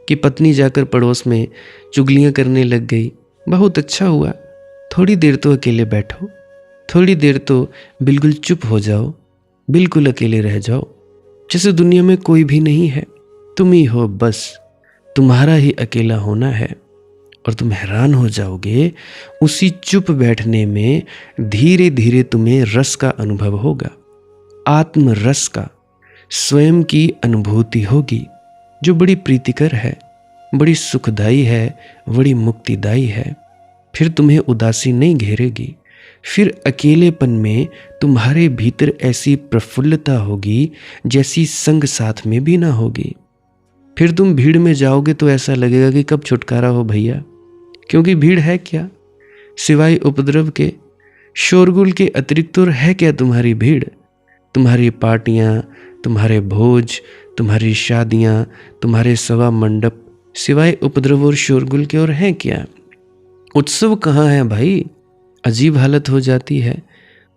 कि पत्नी जाकर पड़ोस में चुगलियां करने लग गई, बहुत अच्छा हुआ। थोड़ी देर तो अकेले बैठो, थोड़ी देर तो बिल्कुल चुप हो जाओ, बिल्कुल अकेले रह जाओ, जैसे दुनिया में कोई भी नहीं है, तुम ही हो बस। तुम्हारा ही अकेला होना है और तुम हैरान हो जाओगे। उसी चुप बैठने में धीरे धीरे तुम्हें रस का अनुभव होगा, आत्म रस का, स्वयं की अनुभूति होगी, जो बड़ी प्रीतिकर है, बड़ी सुखदाई है, बड़ी मुक्तिदायी है। फिर तुम्हें उदासी नहीं घेरेगी। फिर अकेलेपन में तुम्हारे भीतर ऐसी प्रफुल्लता होगी जैसी संग साथ में भी ना होगी। फिर तुम भीड़ में जाओगे तो ऐसा लगेगा कि कब छुटकारा हो भैया। क्योंकि भीड़ है क्या, सिवाय उपद्रव के, शोरगुल के अतिरिक्त तो है क्या तुम्हारी भीड़? तुम्हारी पार्टियां, तुम्हारे भोज, तुम्हारी शादियां, तुम्हारे सभा मंडप, सिवाय उपद्रव और शोरगुल के और हैं क्या? उत्सव कहाँ है भाई? अजीब हालत हो जाती है।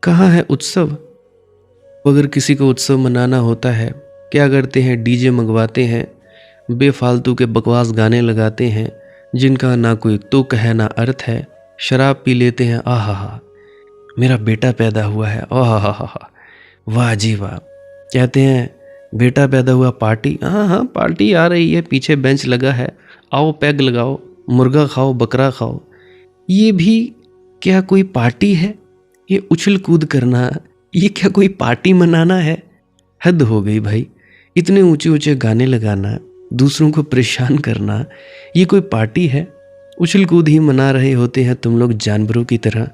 कहाँ है उत्सव? अगर किसी को उत्सव मनाना होता है, क्या करते हैं? डीजे मंगवाते हैं, बेफालतू के बकवास गाने लगाते हैं जिनका ना कोई तुक है ना अर्थ है। शराब पी लेते हैं, आहा हा मेरा बेटा पैदा हुआ है, आहा हा वाह जी वाह। कहते हैं बेटा पैदा हुआ, पार्टी, हाँ हाँ पार्टी आ रही है, पीछे बेंच लगा है, आओ पैग लगाओ, मुर्गा खाओ, बकरा खाओ। ये भी क्या कोई पार्टी है? ये उछल कूद करना, ये क्या कोई पार्टी मनाना है? हद हो गई भाई। इतने ऊंचे ऊंचे गाने लगाना, दूसरों को परेशान करना, ये कोई पार्टी है? उछल कूद ही मना रहे होते हैं तुम लोग जानवरों की तरह।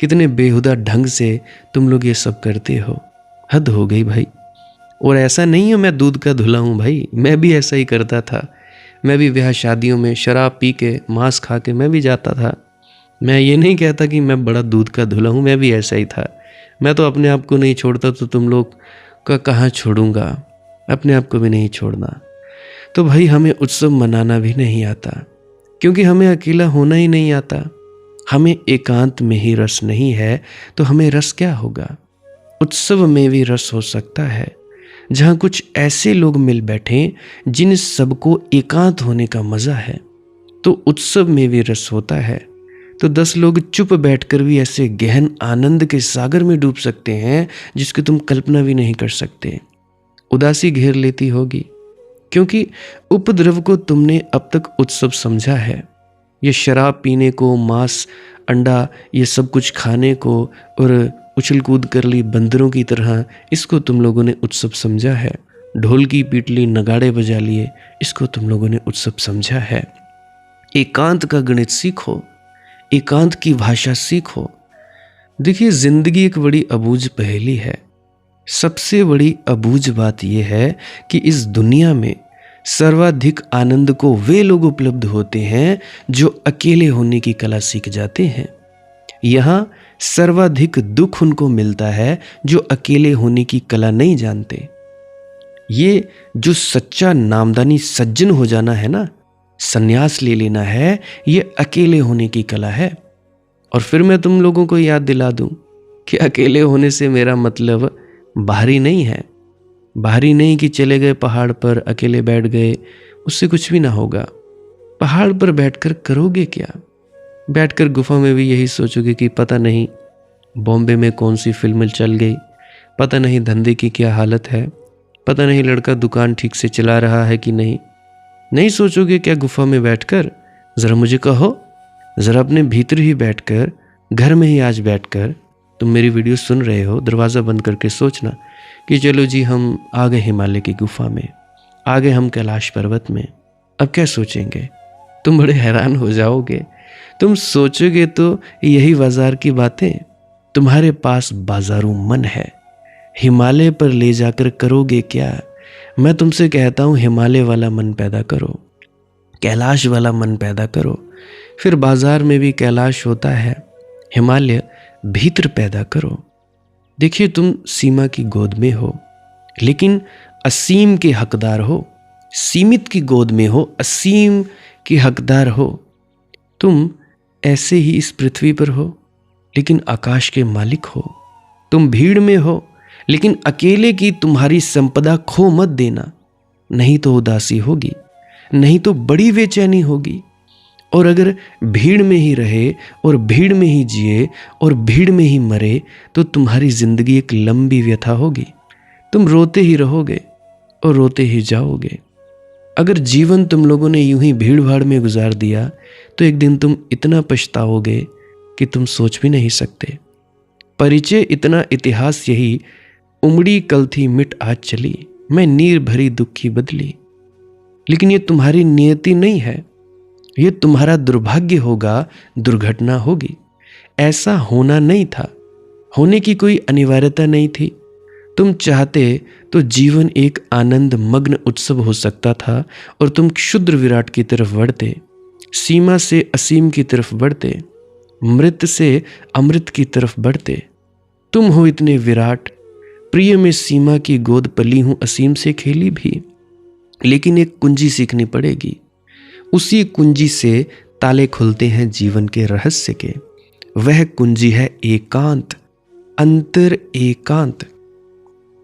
कितने बेहुदा ढंग से तुम लोग ये सब करते हो। हद हो गई भाई। और ऐसा नहीं है मैं दूध का धुला हूँ भाई, मैं भी ऐसा ही करता था। मैं भी ब्याह शादियों में शराब पी के, मांस खा के मैं भी जाता था। मैं ये नहीं कहता कि मैं बड़ा दूध का धुला हूँ, मैं भी ऐसा ही था। मैं तो अपने आप को नहीं छोड़ता तो तुम लोग का कहाँ छोड़ूंगा? अपने आप को भी नहीं छोड़ना। तो भाई हमें उत्सव मनाना भी नहीं आता, क्योंकि हमें अकेला होना ही नहीं आता। हमें एकांत में ही रस नहीं है तो हमें रस क्या होगा? उत्सव में भी रस हो सकता है, जहाँ कुछ ऐसे लोग मिल बैठें जिन सबको एकांत होने का मज़ा है, तो उत्सव में भी रस होता है। तो 10 लोग चुप बैठकर भी ऐसे गहन आनंद के सागर में डूब सकते हैं जिसकी तुम कल्पना भी नहीं कर सकते। उदासी घेर लेती होगी क्योंकि उपद्रव को तुमने अब तक उत्सव समझा है। ये शराब पीने को, मांस, अंडा, ये सब कुछ खाने को और उछल कूद कर ली बंदरों की तरह, इसको तुम लोगों ने उत्सव समझा है। ढोल की पीट ली, नगाड़े बजा लिए, इसको तुम लोगों ने उत्सव समझा है। एकांत का गणित सीखो, एकांत की भाषा सीखो। देखिए, जिंदगी एक बड़ी अबूझ पहेली है। सबसे बड़ी अबूझ बात यह है कि इस दुनिया में सर्वाधिक आनंद को वे लोग उपलब्ध होते हैं जो अकेले होने की कला सीख जाते हैं। यहाँ सर्वाधिक दुख उनको मिलता है जो अकेले होने की कला नहीं जानते। ये जो सच्चा नामदानी सज्जन हो जाना है ना, संन्यास ले लेना है, ये अकेले होने की कला है। और फिर मैं तुम लोगों को याद दिला दूं कि अकेले होने से मेरा मतलब बाहरी नहीं है। बाहरी नहीं कि चले गए पहाड़ पर, अकेले बैठ गए, उससे कुछ भी ना होगा। पहाड़ पर बैठकर करोगे क्या? बैठकर गुफा में भी यही सोचोगे कि पता नहीं बॉम्बे में कौन सी फिल्म चल गई, पता नहीं धंधे की क्या हालत है, पता नहीं लड़का दुकान ठीक से चला रहा है कि नहीं। नहीं सोचोगे क्या गुफा में बैठकर? ज़रा मुझे कहो, ज़रा अपने भीतर ही बैठकर, घर में ही आज बैठकर तुम मेरी वीडियो सुन रहे हो, दरवाज़ा बंद करके सोचना कि चलो जी हम आ गए हिमालय की गुफा में, आ गए हम कैलाश पर्वत में। अब क्या सोचेंगे? तुम बड़े हैरान हो जाओगे। तुम सोचोगे तो यही बाजार की बातें। तुम्हारे पास बाजारू मन है, हिमालय पर ले जाकर करोगे क्या? मैं तुमसे कहता हूँ हिमालय वाला मन पैदा करो, कैलाश वाला मन पैदा करो। फिर बाजार में भी कैलाश होता है, हिमालय भीतर पैदा करो। देखिए, तुम सीमा की गोद में हो लेकिन असीम के हकदार हो। सीमित की गोद में हो, असीम के हकदार हो। तुम ऐसे ही इस पृथ्वी पर हो लेकिन आकाश के मालिक हो। तुम भीड़ में हो लेकिन अकेले की तुम्हारी संपदा खो मत देना, नहीं तो उदासी होगी, नहीं तो बड़ी बेचैनी होगी। और अगर भीड़ में ही रहे और भीड़ में ही जिए और भीड़ में ही मरे तो तुम्हारी जिंदगी एक लंबी व्यथा होगी। तुम रोते ही रहोगे और रोते ही जाओगे। अगर जीवन तुम लोगों ने यूं ही भीड़ भाड़ में गुजार दिया तो एक दिन तुम इतना पछताओगे कि तुम सोच भी नहीं सकते। परिचय इतना इतिहास यही, उमड़ी कल थी मिट आज चली, मैं नीर भरी दुख की बदली। लेकिन ये तुम्हारी नियति नहीं है, ये तुम्हारा दुर्भाग्य होगा, दुर्घटना होगी। ऐसा होना नहीं था, होने की कोई अनिवार्यता नहीं थी। तुम चाहते तो जीवन एक आनंद मग्न उत्सव हो सकता था और तुम क्षुद्र विराट की तरफ बढ़ते, सीमा से असीम की तरफ बढ़ते, मृत से अमृत की तरफ बढ़ते। तुम हो इतने विराट, प्रिय में सीमा की गोद पली हूं, असीम से खेली भी। लेकिन एक कुंजी सीखनी पड़ेगी, उसी कुंजी से ताले खुलते हैं जीवन के रहस्य के। वह कुंजी है एकांत, अंतर एकांत।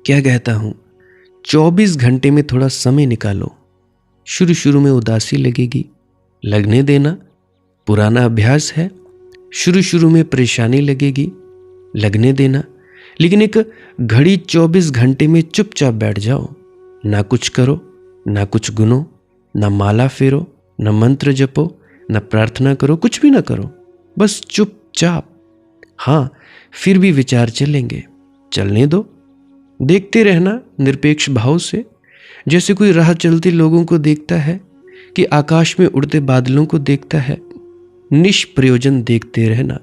क्या कहता हूं, 24 घंटे में थोड़ा समय निकालो। शुरू शुरू में उदासी लगेगी, लगने देना, पुराना अभ्यास है। शुरू शुरू में परेशानी लगेगी, लगने देना। लेकिन एक घड़ी 24 घंटे में चुपचाप बैठ जाओ, ना कुछ करो, ना कुछ गुनो, ना माला फेरो, न मंत्र जपो, न प्रार्थना करो, कुछ भी ना करो, बस चुपचाप। हाँ, फिर भी विचार चलेंगे, चलने दो, देखते रहना निरपेक्ष भाव से। जैसे कोई राह चलते लोगों को देखता है कि आकाश में उड़ते बादलों को देखता है। निष्प्रयोजन देखते रहना,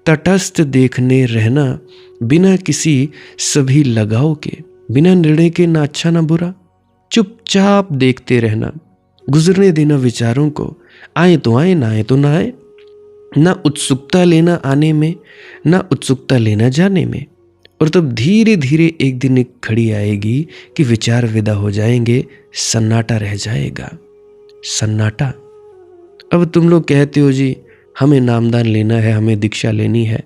तटस्थ देखने रहना, बिना किसी सभी लगाव के, बिना निर्णय के, ना अच्छा ना बुरा, चुपचाप देखते रहना। गुजरने देना विचारों को, आए तो आए, ना आए तो ना आए। ना उत्सुकता लेना आने में, ना उत्सुकता लेना जाने में। और तब धीरे धीरे एक दिन एक घड़ी आएगी कि विचार विदा हो जाएंगे, सन्नाटा रह जाएगा, सन्नाटा। अब तुम लोग कहते हो जी हमें नामदान लेना है, हमें दीक्षा लेनी है।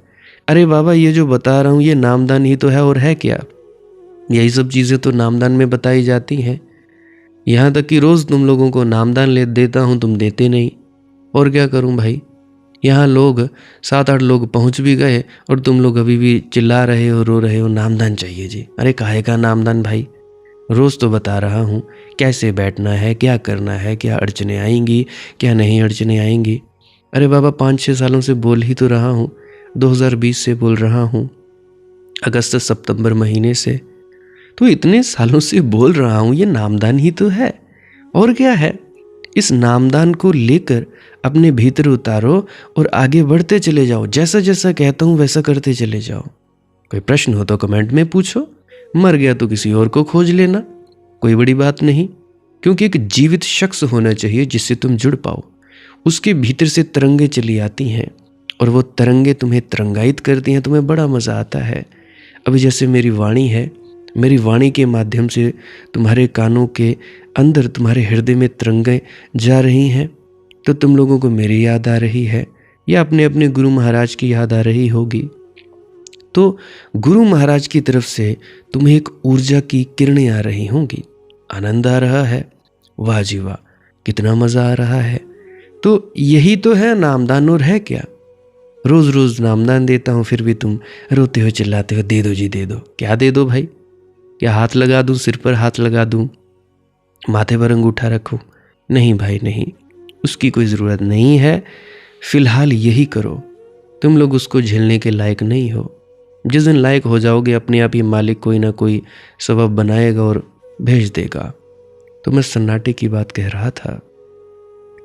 अरे बाबा, ये जो बता रहा हूँ ये नामदान ही तो है, और है क्या? यही सब चीज़ें तो नामदान में बताई जाती हैं। यहाँ तक कि रोज़ तुम लोगों को नामदान ले देता हूँ, तुम देते नहीं। और क्या करूँ भाई? यहाँ लोग 7-8 लोग पहुँच भी गए और तुम लोग अभी भी चिल्ला रहे हो, रो रहे हो, नामदान चाहिए जी। अरे काहे का नामदान भाई, रोज़ तो बता रहा हूँ कैसे बैठना है, क्या करना है, क्या अड़चने आएंगी, क्या नहीं अड़चने आएंगी। अरे बाबा 5-6 सालों से बोल ही तो रहा हूँ, 2020 से बोल रहा हूँ, अगस्त सितंबर महीने से, तो इतने सालों से बोल रहा हूँ, ये नामदान ही तो है और क्या है। इस नामदान को लेकर अपने भीतर उतारो और आगे बढ़ते चले जाओ। जैसा जैसा कहता हूँ वैसा करते चले जाओ। कोई प्रश्न हो तो कमेंट में पूछो, मर गया तो किसी और को खोज लेना, कोई बड़ी बात नहीं। क्योंकि एक जीवित शख्स होना चाहिए जिससे तुम जुड़ पाओ। उसके भीतर से तरंगे चली आती हैं और वो तरंगे तुम्हें तरंगायित करती हैं, तुम्हें बड़ा मज़ा आता है। अभी जैसे मेरी वाणी है, मेरी वाणी के माध्यम से तुम्हारे कानों के अंदर, तुम्हारे हृदय में तरंगें जा रही हैं, तो तुम लोगों को मेरी याद आ रही है या अपने अपने गुरु महाराज की याद आ रही होगी। तो गुरु महाराज की तरफ से तुम्हें एक ऊर्जा की किरणें आ रही होंगी, आनंद आ रहा है, वाह जी वाह कितना मज़ा आ रहा है। तो यही तो है नामदान, और है क्या। रोज़ रोज़ नामदान देता हूँ फिर भी तुम रोते हो, चिल्लाते हो, दे दो जी दे दो। क्या दे दो भाई, क्या हाथ लगा दूँ, सिर पर हाथ लगा दूँ, माथे पर अंगूठा रखूँ? नहीं भाई नहीं, उसकी कोई ज़रूरत नहीं है। फ़िलहाल यही करो, तुम लोग उसको झेलने के लायक नहीं हो। जिस दिन लायक हो जाओगे अपने आप ही मालिक कोई ना कोई सबब बनाएगा और भेज देगा। तो मैं सन्नाटे की बात कह रहा था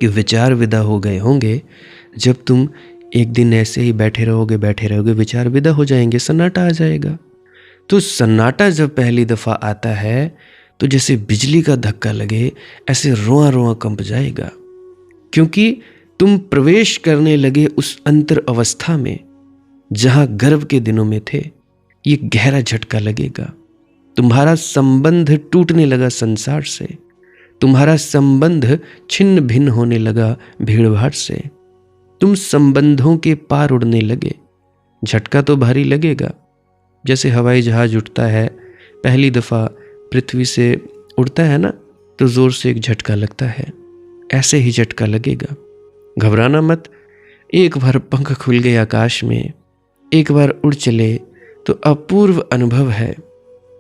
कि विचार विदा हो गए होंगे। जब तुम एक दिन ऐसे ही बैठे रहोगे, विचार विदा हो जाएंगे, सन्नाटा आ जाएगा। तो सन्नाटा जब पहली दफ़ा आता है तो जैसे बिजली का धक्का लगे ऐसे रोआ रोआ कंप जाएगा, क्योंकि तुम प्रवेश करने लगे उस अंतर अवस्था में जहां गर्भ के दिनों में थे। ये गहरा झटका लगेगा। तुम्हारा संबंध टूटने लगा संसार से, तुम्हारा संबंध छिन्न भिन्न होने लगा भीड़ भाड़ से, तुम संबंधों के पार उड़ने लगे। झटका तो भारी लगेगा, जैसे हवाई जहाज उठता है पहली दफ़ा पृथ्वी से उड़ता है ना, तो ज़ोर से एक झटका लगता है, ऐसे ही झटका लगेगा। घबराना मत, एक बार पंख खुल गए आकाश में, एक बार उड़ चले तो अपूर्व अनुभव है,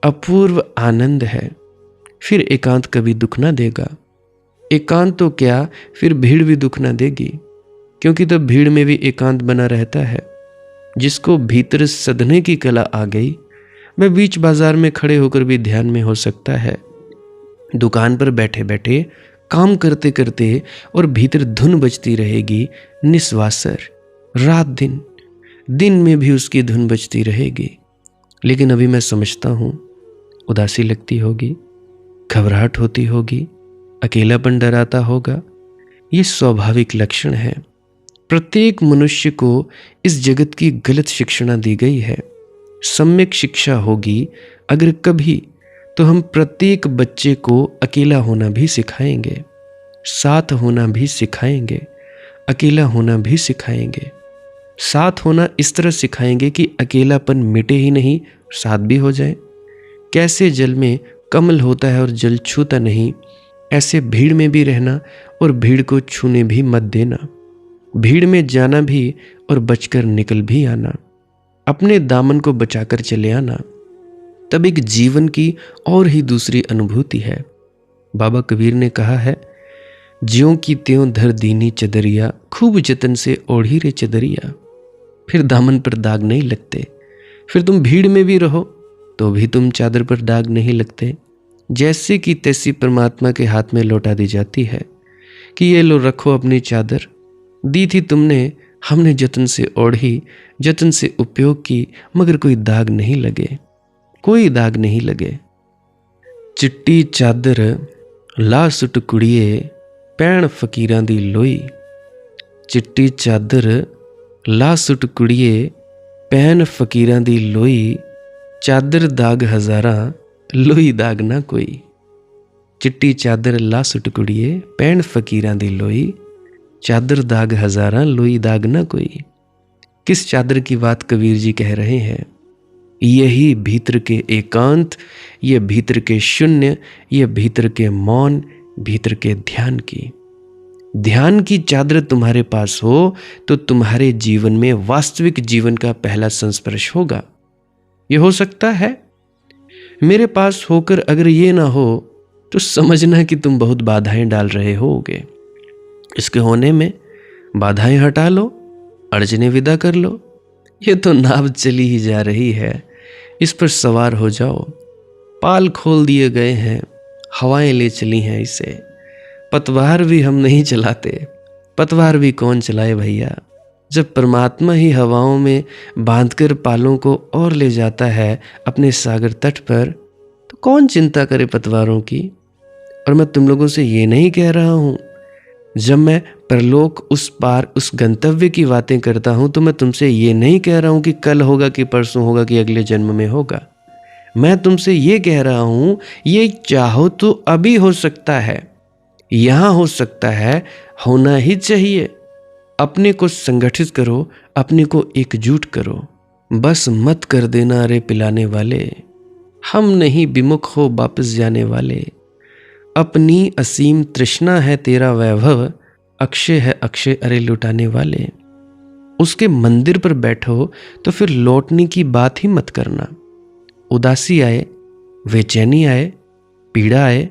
अपूर्व आनंद है। फिर एकांत कभी दुख ना देगा। एकांत तो क्या, फिर भीड़ भी दुख ना देगी, क्योंकि तब भीड़ में भी एकांत बना रहता है। जिसको भीतर सधने की कला आ गई, वह बीच बाजार में खड़े होकर भी ध्यान में हो सकता है, दुकान पर बैठे बैठे, काम करते करते, और भीतर धुन बजती रहेगी निस्वासर, रात दिन, दिन में भी उसकी धुन बजती रहेगी। लेकिन अभी मैं समझता हूँ उदासी लगती होगी, घबराहट होती होगी, अकेलापन डराता होगा। ये स्वाभाविक लक्षण है। प्रत्येक मनुष्य को इस जगत की गलत शिक्षणा दी गई है। सम्यक शिक्षा होगी अगर कभी, तो हम प्रत्येक बच्चे को अकेला होना भी सिखाएंगे, साथ होना भी सिखाएंगे, अकेला होना भी सिखाएंगे। साथ होना इस तरह सिखाएंगे कि अकेलापन मिटे ही नहीं, साथ भी हो जाए। कैसे जल में कमल होता है और जल छूता नहीं, ऐसे भीड़ में भी रहना और भीड़ को छूने भी मत देना। भीड़ में जाना भी और बचकर निकल भी आना, अपने दामन को बचाकर चले आना, तब एक जीवन की और ही दूसरी अनुभूति है। बाबा कबीर ने कहा है, ज्यों की त्यों धर दीनी चदरिया, खूब जतन से ओढ़ी रे चदरिया। फिर दामन पर दाग नहीं लगते। फिर तुम भीड़ में भी रहो तो भी तुम चादर पर दाग नहीं लगते। जैसे कि तैसी परमात्मा के हाथ में लौटा दी जाती है कि ये लो रखो अपनी चादर, दी थी तुमने, हमने जतन से ओढ़ी, जतन से उपयोग की, मगर कोई दाग नहीं लगे, कोई दाग नहीं लगे। चिट्टी चादर ला सुट कुड़िए, पैण फकीरां दी लोई। चिट्टी चादर ला सुट कुड़िए, पैन फकीरां दी लोई। चादर दाग हज़ारां, लोई दाग ना कोई। चिट्टी चादर ला सुट कुड़िए, पैण फकीरां दी लोई। चादर दाग हज़ारां, लोई दाग ना कोई। किस चादर की बात कबीर जी कह रहे हैं? यही भीतर के एकांत, ये भीतर के शून्य, ये भीतर के मौन, भीतर के ध्यान की। ध्यान की चादर तुम्हारे पास हो तो तुम्हारे जीवन में वास्तविक जीवन का पहला संस्पर्श होगा। ये हो सकता है। मेरे पास होकर अगर ये ना हो तो समझना कि तुम बहुत बाधाएं डाल रहे होगे। इसके होने में बाधाएं हटा लो, अड़चने विदा कर लो। ये तो नाव चली ही जा रही है, इस पर सवार हो जाओ। पाल खोल दिए गए हैं, हवाएं ले चली हैं इसे। पतवार भी हम नहीं चलाते, पतवार भी कौन चलाए भैया। जब परमात्मा ही हवाओं में बांधकर पालों को और ले जाता है अपने सागर तट पर, तो कौन चिंता करे पतवारों की। और मैं तुम लोगों से ये नहीं कह रहा हूँ, जब मैं परलोक उस पार उस गंतव्य की बातें करता हूँ तो मैं तुमसे ये नहीं कह रहा हूँ कि कल होगा कि परसों होगा कि अगले जन्म में होगा। मैं तुमसे ये कह रहा हूँ, ये चाहो तो अभी हो सकता है, यहाँ हो सकता है, होना ही चाहिए। अपने को संगठित करो, अपने को एकजुट करो। बस मत कर देना रे पिलाने वाले, हम नहीं विमुख हो वापस जाने वाले। अपनी असीम तृष्णा है तेरा वैभव, अक्षय है अक्षय अरे लुटाने वाले। उसके मंदिर पर बैठो तो फिर लौटने की बात ही मत करना। उदासी आए, बेचैनी आए, पीड़ा आए,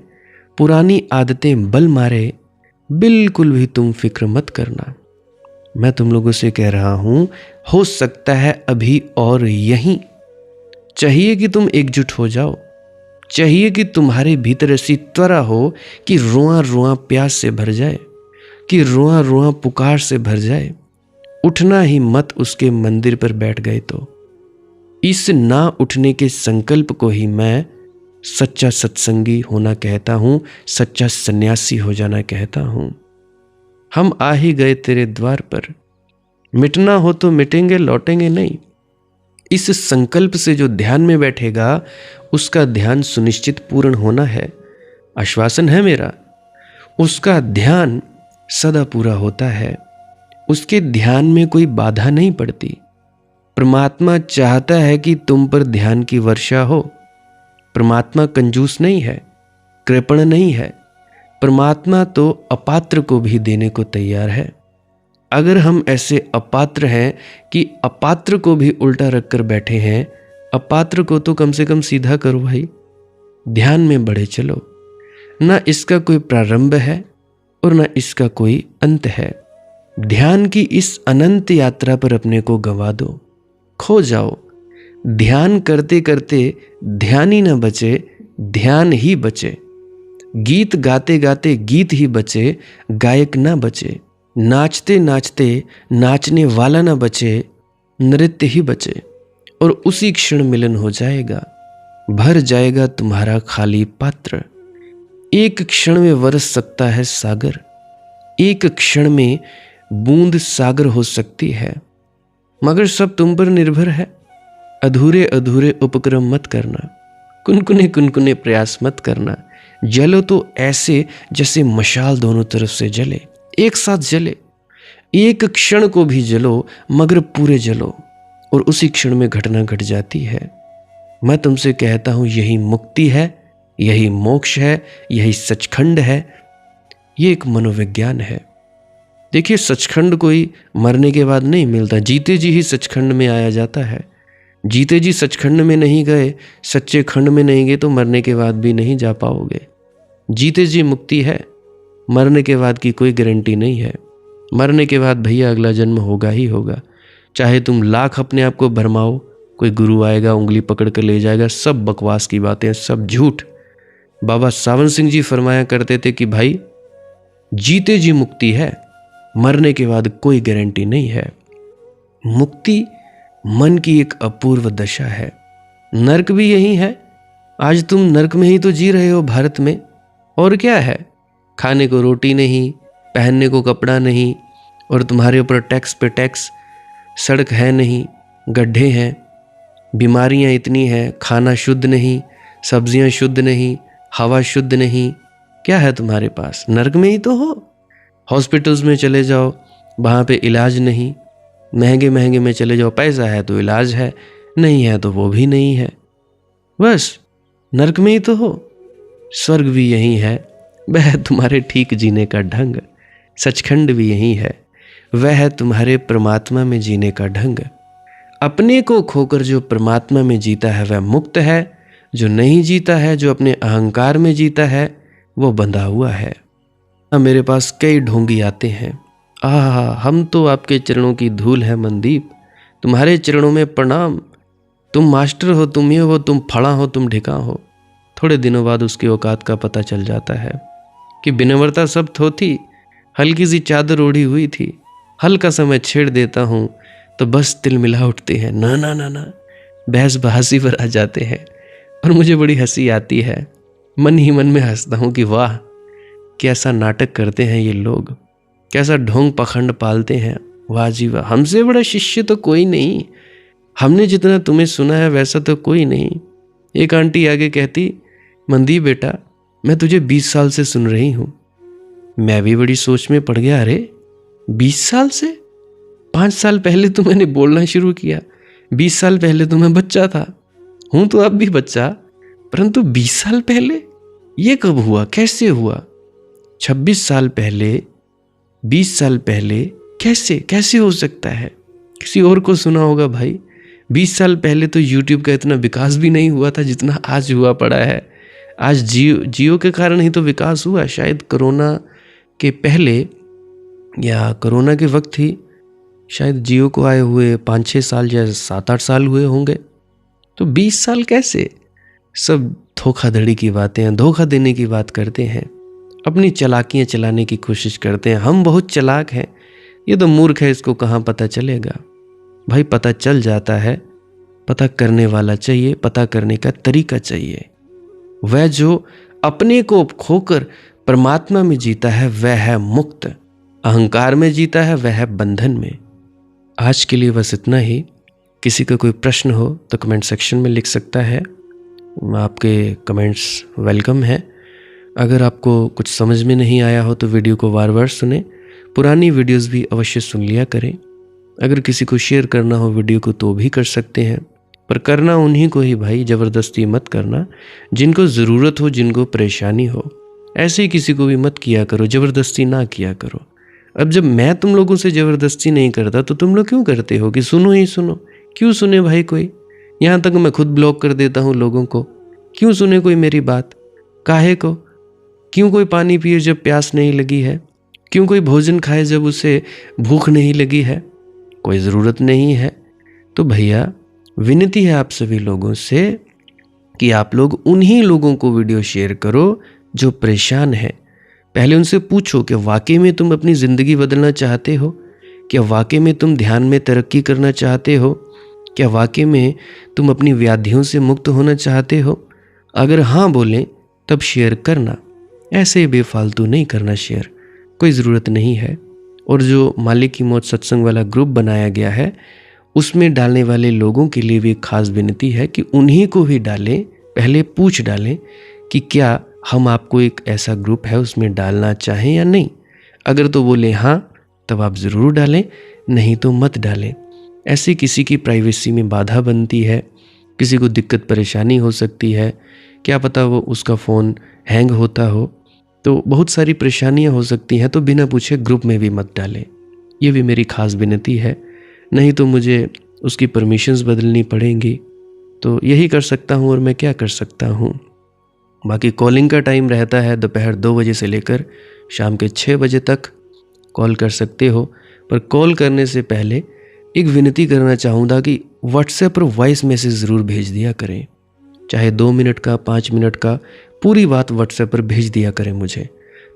पुरानी आदतें बल मारे, बिल्कुल भी तुम फिक्र मत करना। मैं तुम लोगों से कह रहा हूं, हो सकता है अभी और यहीं। चाहिए कि तुम एकजुट हो जाओ, चाहिए कि तुम्हारे भीतर ऐसी त्वरा हो कि रुआं रुआं प्यास से भर जाए, कि रुआं रुआं पुकार से भर जाए। उठना ही मत उसके मंदिर पर बैठ गए तो। इस ना उठने के संकल्प को ही मैं सच्चा सत्संगी होना कहता हूं, सच्चा सन्यासी हो जाना कहता हूं। हम आ ही गए तेरे द्वार पर, मिटना हो तो मिटेंगे, लौटेंगे नहीं। इस संकल्प से जो ध्यान में बैठेगा उसका ध्यान सुनिश्चित पूर्ण होना है, आश्वासन है मेरा। उसका ध्यान सदा पूरा होता है, उसके ध्यान में कोई बाधा नहीं पड़ती। परमात्मा चाहता है कि तुम पर ध्यान की वर्षा हो। परमात्मा कंजूस नहीं है, कृपण नहीं है। परमात्मा तो अपात्र को भी देने को तैयार है। अगर हम ऐसे अपात्र हैं कि अपात्र को भी उल्टा रखकर बैठे हैं, अपात्र को तो कम से कम सीधा करो भाई। ध्यान में बढ़े चलो, ना इसका कोई प्रारंभ है और ना इसका कोई अंत है। ध्यान की इस अनंत यात्रा पर अपने को गंवा दो, खो जाओ। ध्यान करते करते ध्यान ही ना बचे, ध्यान ही बचे। गीत गाते गाते गीत ही बचे, गायक ना बचे। नाचते नाचते नाचने वाला ना बचे, नृत्य ही बचे। और उसी क्षण मिलन हो जाएगा, भर जाएगा तुम्हारा खाली पात्र। एक क्षण में बरस सकता है सागर, एक क्षण में बूंद सागर हो सकती है। मगर सब तुम पर निर्भर है। अधूरे अधूरे उपक्रम मत करना, कुनकुने कुनकुने प्रयास मत करना। जलो तो ऐसे जैसे मशाल दोनों तरफ से जले, एक साथ जले। एक क्षण को भी जलो मगर पूरे जलो, और उसी क्षण में घटना घट जाती है। मैं तुमसे कहता हूं, यही मुक्ति है, यही मोक्ष है, यही सचखंड है। ये एक मनोविज्ञान है। देखिए, सचखंड कोई मरने के बाद नहीं मिलता, जीते जी ही सचखंड में आया जाता है। जीते जी सचखंड में नहीं गए, सच्चे खंड में नहीं गए तो मरने के बाद भी नहीं जा पाओगे। जीते जी मुक्ति है, मरने के बाद की कोई गारंटी नहीं है। मरने के बाद भैया अगला जन्म होगा ही होगा। चाहे तुम लाख अपने आप को भरमाओ, कोई गुरु आएगा उंगली पकड़ कर ले जाएगा, सब बकवास की बातें, सब झूठ। बाबा सावन सिंह जी फरमाया करते थे कि भाई जीते जी मुक्ति है, मरने के बाद कोई गारंटी नहीं है। मुक्ति मन की एक अपूर्व दशा है। नर्क भी यही है। आज तुम नर्क में ही तो जी रहे हो भारत में, और क्या है। खाने को रोटी नहीं, पहनने को कपड़ा नहीं, और तुम्हारे ऊपर टैक्स पे टैक्स। सड़क है नहीं, गड्ढे हैं, बीमारियां इतनी हैं, खाना शुद्ध नहीं, सब्जियां शुद्ध नहीं, हवा शुद्ध नहीं। क्या है तुम्हारे पास? नर्क में ही तो हो। हॉस्पिटल्स में चले जाओ, वहाँ पे इलाज नहीं। महंगे महंगे में चले जाओ, पैसा है तो इलाज है, नहीं है तो वो भी नहीं है। बस नर्क में ही तो हो। स्वर्ग भी यही है, वह तुम्हारे ठीक जीने का ढंग। सचखंड भी यही है। वह है तुम्हारे परमात्मा में जीने का ढंग। अपने को खोकर जो परमात्मा में जीता है वह मुक्त है, जो नहीं जीता है, जो अपने अहंकार में जीता है, वो बंधा हुआ है। मेरे पास कई ढोंगी आते हैं, हम तो आपके चरणों की धूल है मनदीप, तुम्हारे चरणों में प्रणाम, तुम मास्टर हो, तुम ये हो, तुम फड़ा हो, तुम ढिका हो। थोड़े दिनों बाद उसकी औकात का पता चल जाता है कि विनम्रता सब थोथी, हल्की सी चादर ओढ़ी हुई थी, हल्का सा मैं छेड़ देता हूँ तो बस तिल मिला उठते हैं, ना ना ना ना, बहस बहासी पर आ जाते हैं। और मुझे बड़ी हंसी आती है, मन ही मन में हंसता हूँ कि वाह, कैसा नाटक करते हैं ये लोग, कैसा ढोंग पखंड पालते हैं, वाह जी वाह, हमसे बड़ा शिष्य तो कोई नहीं, हमने जितना तुम्हें सुना है वैसा तो कोई नहीं। एक आंटी आगे कहती, मनदीप बेटा, मैं तुझे 20 साल से सुन रही हूँ। मैं भी बड़ी सोच में पड़ गया, अरे 20 साल से? 5 साल पहले तो मैंने बोलना शुरू किया, 20 साल पहले तो मैं बच्चा था, हूँ तो अब भी बच्चा, परंतु 20 साल पहले ये कब हुआ, कैसे हुआ? 26 साल पहले, 20 साल पहले, कैसे कैसे हो सकता है? किसी और को सुना होगा भाई। 20 साल पहले तो YouTube का इतना विकास भी नहीं हुआ था जितना आज हुआ पड़ा है। आज जियो के कारण ही तो विकास हुआ। शायद कोरोना के पहले या कोरोना के वक्त ही शायद जियो को आए हुए 5-6 साल या 7-8 साल हुए होंगे। तो 20 साल कैसे? सब धोखाधड़ी की बातें हैं, धोखा देने की बात करते हैं, अपनी चालाकियां चलाने की कोशिश करते हैं। हम बहुत चालाक हैं, ये तो मूर्ख है, इसको कहाँ पता चलेगा? भाई पता चल जाता है, पता करने वाला चाहिए, पता करने का तरीका चाहिए। वह जो अपने को खोकर परमात्मा में जीता है वह है मुक्त, अहंकार में जीता है वह है बंधन में। आज के लिए बस इतना ही। किसी का कोई प्रश्न हो तो कमेंट सेक्शन में लिख सकता है, आपके कमेंट्स वेलकम है। अगर आपको कुछ समझ में नहीं आया हो तो वीडियो को बार बार सुने, पुरानी वीडियोस भी अवश्य सुन लिया करें। अगर किसी को शेयर करना हो वीडियो को तो भी कर सकते हैं, पर करना उन्हीं को ही भाई, ज़बरदस्ती मत करना। जिनको ज़रूरत हो, जिनको परेशानी हो, ऐसे ही किसी को भी मत किया करो, ज़बरदस्ती ना किया करो। अब जब मैं तुम लोगों से ज़बरदस्ती नहीं करता तो तुम लोग क्यों करते हो कि सुनो ही सुनो? क्यों सुने भाई कोई? यहाँ तक मैं खुद ब्लॉक कर देता हूँ लोगों को। क्यों सुने कोई मेरी बात? काहे को? क्यों कोई पानी पिए जब प्यास नहीं लगी है? क्यों कोई भोजन खाए जब उसे भूख नहीं लगी है? कोई ज़रूरत नहीं है। तो भैया विनती है आप सभी लोगों से कि आप लोग उन्हीं लोगों को वीडियो शेयर करो जो परेशान है। पहले उनसे पूछो कि वाकई में तुम अपनी ज़िंदगी बदलना चाहते हो? क्या वाकई में तुम ध्यान में तरक्की करना चाहते हो? क्या वाकई में तुम अपनी व्याधियों से मुक्त होना चाहते हो? अगर हाँ बोलें तब शेयर करना, ऐसे बेफालतू नहीं करना शेयर, कोई ज़रूरत नहीं है। और जो मालिक की मौत सत्संग वाला ग्रुप बनाया गया है उसमें डालने वाले लोगों के लिए भी एक खास विनती है कि उन्हीं को भी डालें, पहले पूछ डालें कि क्या हम आपको एक ऐसा ग्रुप है उसमें डालना चाहें या नहीं। अगर तो बोले हाँ तब आप ज़रूर डालें, नहीं तो मत डालें। ऐसे किसी की प्राइवेसी में बाधा बनती है, किसी को दिक्कत परेशानी हो सकती है, क्या पता वो उसका फ़ोन हैंग होता हो, तो बहुत सारी परेशानियां हो सकती हैं। तो बिना पूछे ग्रुप में भी मत डालें, ये भी मेरी खास विनती है। नहीं तो मुझे उसकी परमिशंस बदलनी पड़ेंगी। तो यही कर सकता हूँ और मैं क्या कर सकता हूँ। बाकी कॉलिंग का टाइम रहता है दोपहर 2 बजे से लेकर शाम के 6 बजे तक कॉल कर सकते हो। पर कॉल करने से पहले एक विनती करना चाहूँगा कि व्हाट्सएप पर वॉइस मैसेज ज़रूर भेज दिया करें, चाहे 2 मिनट का, 5 मिनट का, पूरी बात व्हाट्सएप पर भेज दिया करें मुझे,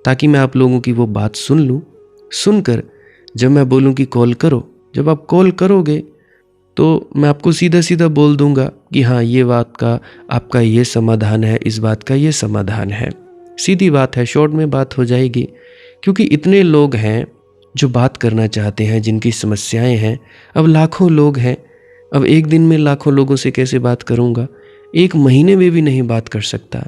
ताकि मैं आप लोगों की वो बात सुन लूँ। सुनकर जब मैं बोलूँ कि कॉल करो, जब आप कॉल करोगे तो मैं आपको सीधा सीधा बोल दूंगा कि हाँ ये बात का आपका ये समाधान है, इस बात का ये समाधान है। सीधी बात है, शॉर्ट में बात हो जाएगी। क्योंकि इतने लोग हैं जो बात करना चाहते हैं, जिनकी समस्याएं हैं। अब लाखों लोग हैं, अब एक दिन में लाखों लोगों से कैसे बात करूँगा? एक महीने में भी नहीं बात कर सकता।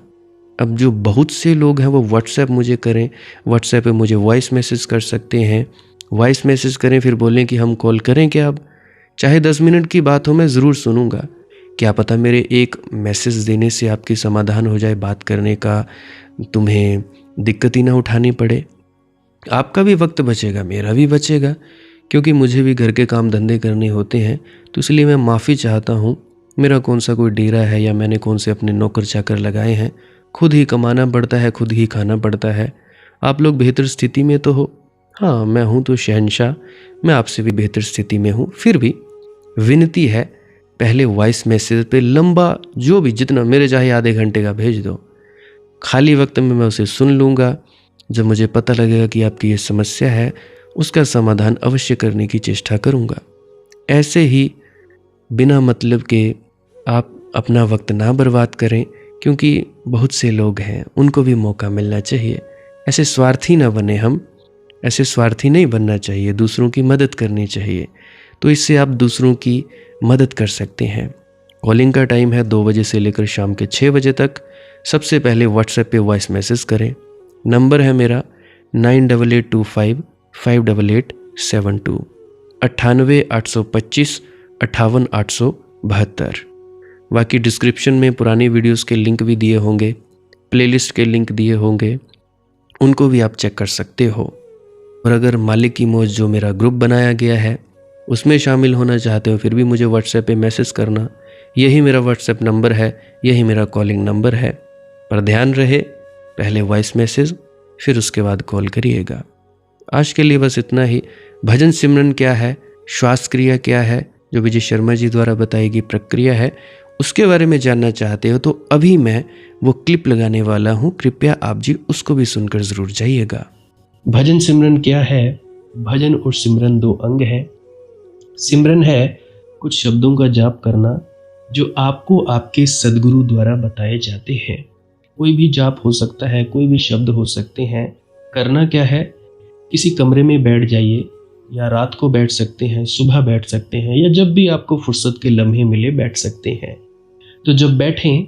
अब जो बहुत से लोग हैं वो व्हाट्सएप मुझे करें, व्हाट्सएप पे मुझे वॉइस मैसेज कर सकते हैं, वॉइस मैसेज करें फिर बोलें कि हम कॉल करें क्या? अब चाहे 10 मिनट की बात हो, मैं ज़रूर सुनूंगा। क्या पता मेरे एक मैसेज देने से आपकी समाधान हो जाए, बात करने का तुम्हें दिक्कत ही ना उठानी पड़े। आपका भी वक्त बचेगा, मेरा भी बचेगा, क्योंकि मुझे भी घर के काम धंधे करने होते हैं। तो इसलिए मैं माफ़ी चाहता हूँ। मेरा कौन सा कोई डेरा है या मैंने कौन से अपने नौकर चाकर लगाए हैं। खुद ही कमाना पड़ता है, खुद ही खाना पड़ता है। आप लोग बेहतर स्थिति में तो हो। हाँ, मैं हूँ तो शहंशाह, मैं आपसे भी बेहतर स्थिति में हूँ। फिर भी विनती है, पहले वॉइस मैसेज पे लंबा जो भी जितना मेरे चाहे आधे घंटे का भेज दो। खाली वक्त में मैं उसे सुन लूँगा। जब मुझे पता लगेगा कि आपकी ये समस्या है, उसका समाधान अवश्य करने की चेष्टा करूँगा। ऐसे ही बिना मतलब के आप अपना वक्त ना बर्बाद करें, क्योंकि बहुत से लोग हैं, उनको भी मौका मिलना चाहिए। ऐसे स्वार्थी ना बने हम, ऐसे स्वार्थी नहीं बनना चाहिए, दूसरों की मदद करनी चाहिए। तो इससे आप दूसरों की मदद कर सकते हैं। कॉलिंग का टाइम है 2 बजे से लेकर शाम के 6 बजे तक। सबसे पहले व्हाट्सएप पे वॉइस मैसेज करें। नंबर है मेरा 9882558872, 98 825 58 872। बाकी डिस्क्रिप्शन में पुरानी वीडियोस के लिंक भी दिए होंगे, प्लेलिस्ट के लिंक दिए होंगे, उनको भी आप चेक कर सकते हो। और अगर मालिक की मौज जो मेरा ग्रुप बनाया गया है उसमें शामिल होना चाहते हो, फिर भी मुझे व्हाट्सएप पे मैसेज करना। यही मेरा व्हाट्सएप नंबर है, यही मेरा कॉलिंग नंबर है। पर ध्यान रहे, पहले वॉइस मैसेज, फिर उसके बाद कॉल करिएगा। आज के लिए बस इतना ही। भजन सिमरन क्या है, श्वास क्रिया क्या है, जो विजय शर्मा जी द्वारा बताई गई प्रक्रिया है, उसके बारे में जानना चाहते हो तो अभी मैं वो क्लिप लगाने वाला हूँ। कृपया आप जी उसको भी सुनकर ज़रूर जाइएगा। भजन सिमरन क्या है? भजन और सिमरन 2 अंग हैं। सिमरन है कुछ शब्दों का जाप करना जो आपको आपके सद्गुरु द्वारा बताए जाते हैं। कोई भी जाप हो सकता है, कोई भी शब्द हो सकते हैं। करना क्या है, किसी कमरे में बैठ जाइए, या रात को बैठ सकते हैं, सुबह बैठ सकते हैं, या जब भी आपको फुर्सत के लम्हे मिले बैठ सकते हैं। तो जब बैठें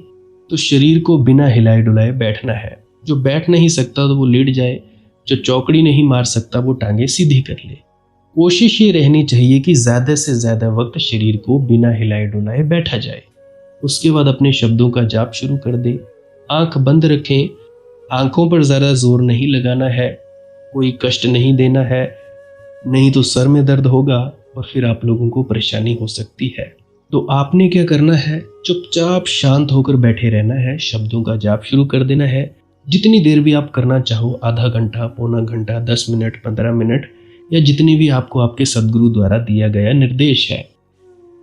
तो शरीर को बिना हिलाए डुलाए बैठना है। जो बैठ नहीं सकता तो वो लेट जाए, जो चौकड़ी नहीं मार सकता वो टांगे सीधी कर ले। कोशिश ये रहनी चाहिए कि ज़्यादा से ज़्यादा वक्त शरीर को बिना हिलाए डुलाए बैठा जाए। उसके बाद अपने शब्दों का जाप शुरू कर दे। आंख बंद रखें, आंखों पर ज़्यादा जोर नहीं लगाना है, कोई कष्ट नहीं देना है, नहीं तो सर में दर्द होगा और फिर आप लोगों को परेशानी हो सकती है। तो आपने क्या करना है, चुपचाप शांत होकर बैठे रहना है, शब्दों का जाप शुरू कर देना है। जितनी देर भी आप करना चाहो, आधा घंटा, पौना घंटा, 10 मिनट, 15 मिनट, या जितनी भी आपको आपके सद्गुरु द्वारा दिया गया निर्देश है,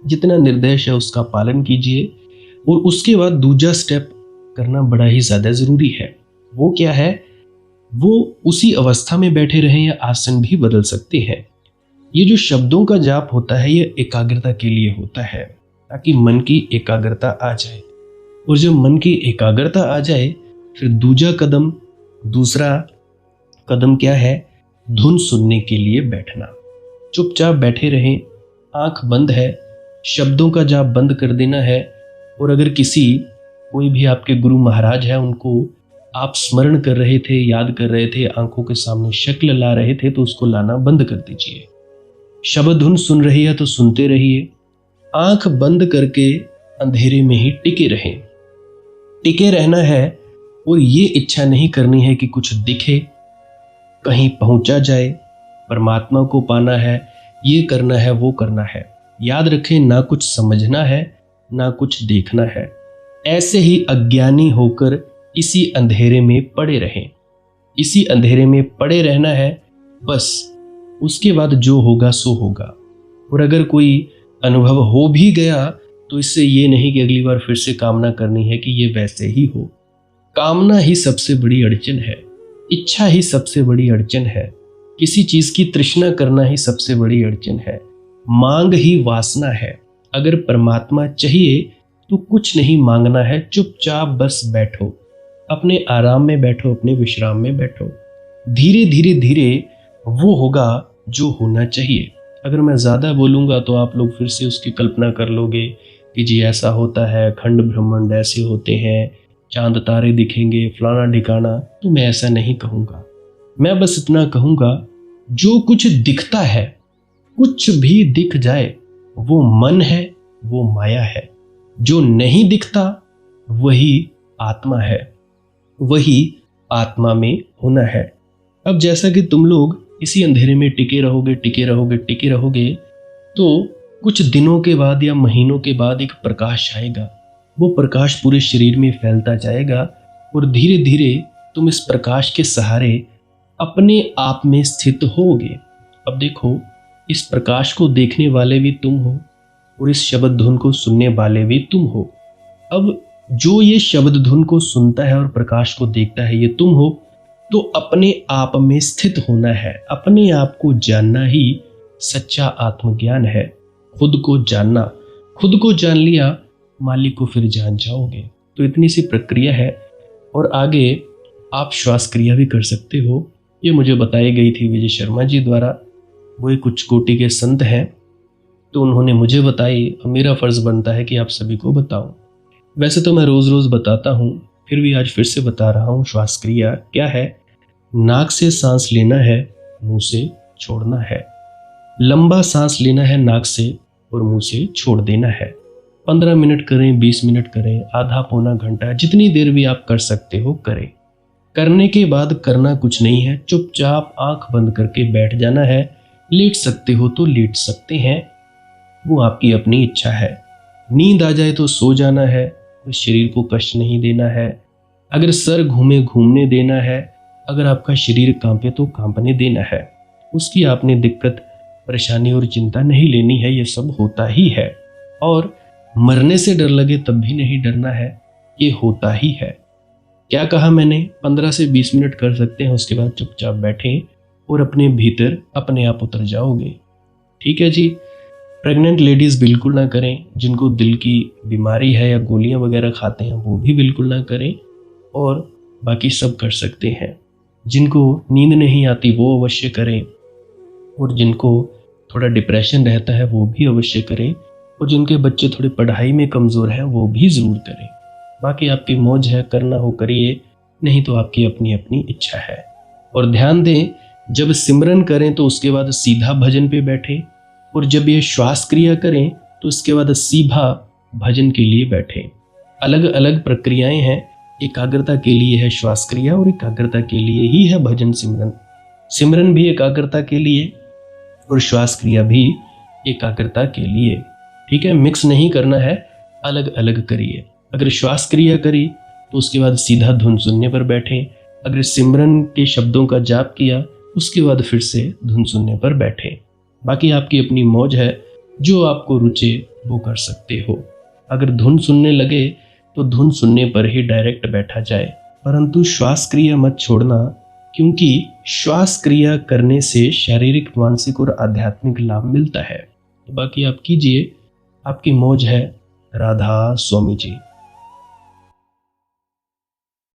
जितना निर्देश है उसका पालन कीजिए। और उसके बाद दूसरा स्टेप करना बड़ा ही ज़्यादा ज़रूरी है। वो क्या है, वो उसी अवस्था में बैठे रहें या आसन भी बदल सकते हैं। ये जो शब्दों का जाप होता है ये एकाग्रता के लिए होता है, ताकि मन की एकाग्रता आ जाए। और जब मन की एकाग्रता आ जाए फिर दूसरा कदम क्या है, धुन सुनने के लिए बैठना। चुपचाप बैठे रहें, आंख बंद है, शब्दों का जाप बंद कर देना है। और अगर कोई भी आपके गुरु महाराज है, उनको आप स्मरण कर रहे थे, याद कर रहे थे, आंखों के सामने शक्ल ला रहे थे, तो उसको लाना बंद कर दीजिए। शब्द धुन सुन रही है तो सुनते रहिए। आंख बंद करके अंधेरे में ही टिके रहें। टिके रहना है और ये इच्छा नहीं करनी है कि कुछ दिखे, कहीं पहुंचा जाए, परमात्मा को पाना है, ये करना है, वो करना है। याद रखें, ना कुछ समझना है, ना कुछ देखना है। ऐसे ही अज्ञानी होकर इसी अंधेरे में पड़े रहें। इसी अंधेरे में पड़े रहना है बस। उसके बाद जो होगा सो होगा। और अगर कोई अनुभव हो भी गया तो इससे ये नहीं कि अगली बार फिर से कामना करनी है कि ये वैसे ही हो। कामना ही सबसे बड़ी अड़चन है, इच्छा ही सबसे बड़ी अड़चन है, किसी चीज की तृष्णा करना ही सबसे बड़ी अड़चन है, मांग ही वासना है। अगर परमात्मा चाहिए तो कुछ नहीं मांगना है, चुपचाप बस बैठो, अपने आराम में बैठो, अपने विश्राम में बैठो। धीरे धीरे धीरे वो होगा जो होना चाहिए। अगर मैं ज़्यादा बोलूँगा तो आप लोग फिर से उसकी कल्पना कर लोगे कि जी ऐसा होता है, खंड ब्रह्मांड ऐसे होते हैं, चांद तारे दिखेंगे, फलाना ठिकाना। तो मैं ऐसा नहीं कहूँगा। मैं बस इतना कहूँगा, जो कुछ दिखता है, कुछ भी दिख जाए, वो मन है, वो माया है। जो नहीं दिखता वही आत्मा है, वही आत्मा में होना है। अब जैसा कि तुम लोग इसी अंधेरे में टिके रहोगे टिके रहोगे टिके रहोगे, तो कुछ दिनों के बाद या महीनों के बाद एक प्रकाश आएगा। वो प्रकाश पूरे शरीर में फैलता जाएगा और धीरे धीरे तुम इस प्रकाश के सहारे अपने आप में स्थित होगे। अब देखो, इस प्रकाश को देखने वाले भी तुम हो और इस शब्द धुन को सुनने वाले भी तुम हो। अब जो ये शब्द धुन को सुनता है और प्रकाश को देखता है, ये तुम हो। तो अपने आप में स्थित होना है, अपने आप को जानना ही सच्चा आत्मज्ञान है। खुद को जानना, खुद को जान लिया, मालिक को फिर जान जाओगे। तो इतनी सी प्रक्रिया है और आगे आप श्वास क्रिया भी कर सकते हो। ये मुझे बताई गई थी विजय शर्मा जी द्वारा। वो एक उच्च कोटि के संत हैं, तो उन्होंने मुझे बताई और मेरा फर्ज बनता है कि आप सभी को बताऊं। वैसे तो मैं रोज रोज बताता हूं, फिर भी आज फिर से बता रहा हूं। श्वास क्रिया क्या है? नाक से सांस लेना है, मुंह से छोड़ना है। लंबा सांस लेना है नाक से और मुंह से छोड़ देना है। 15 मिनट करें, 20 मिनट करें, आधा पौना घंटा, जितनी देर भी आप कर सकते हो करें। करने के बाद करना कुछ नहीं है, चुपचाप आंख बंद करके बैठ जाना है। लेट सकते हो तो लेट सकते हैं, वो आपकी अपनी इच्छा है। नींद आ जाए तो सो जाना है, शरीर को कष्ट नहीं देना है। अगर सर घूमे घूमने देना है, अगर आपका शरीर कांपे तो कांपने देना है। उसकी आपने दिक्कत, परेशानी और चिंता नहीं लेनी है, ये सब होता ही है। और मरने से डर लगे तब भी नहीं डरना है, ये होता ही है। क्या कहा मैंने? 15 से 20 मिनट कर सकते हैं, उसके बाद चुपचाप बैठें और अपने भीतर अपने आप उतर जाओगे। ठीक है जी। प्रेग्नेंट लेडीज़ बिल्कुल ना करें, जिनको दिल की बीमारी है या गोलियां वगैरह खाते हैं वो भी बिल्कुल ना करें, और बाकी सब कर सकते हैं। जिनको नींद नहीं आती वो अवश्य करें, और जिनको थोड़ा डिप्रेशन रहता है वो भी अवश्य करें, और जिनके बच्चे थोड़ी पढ़ाई में कमज़ोर हैं वो भी ज़रूर करें। बाकी आपकी मौज है, करना हो करिए, नहीं तो आपकी अपनी अपनी इच्छा है। और ध्यान दें, जब सिमरन करें तो उसके बाद सीधा भजन पे बैठें, और जब ये श्वास क्रिया करें तो इसके बाद सीधा भजन के लिए बैठें। अलग अलग प्रक्रियाएं हैं, एकाग्रता के लिए है श्वास क्रिया और एकाग्रता के लिए ही है भजन सिमरन। सिमरन भी एकाग्रता के लिए और श्वास क्रिया भी एकाग्रता के लिए। ठीक है, मिक्स नहीं करना है, अलग अलग करिए। अगर श्वास क्रिया करी तो उसके बाद सीधा धुन सुनने पर बैठें। अगर सिमरन के शब्दों का जाप किया उसके बाद फिर से धुन सुनने पर बैठें। बाकी आपकी अपनी मौज है, जो आपको रुचे वो कर सकते हो। अगर धुन सुनने लगे तो धुन सुनने पर ही डायरेक्ट बैठा जाए, परंतु श्वास क्रिया मत छोड़ना, क्योंकि श्वास क्रिया करने से शारीरिक, मानसिक और आध्यात्मिक लाभ मिलता है। बाकी आप कीजिए, आपकी मौज है। राधा स्वामी जी।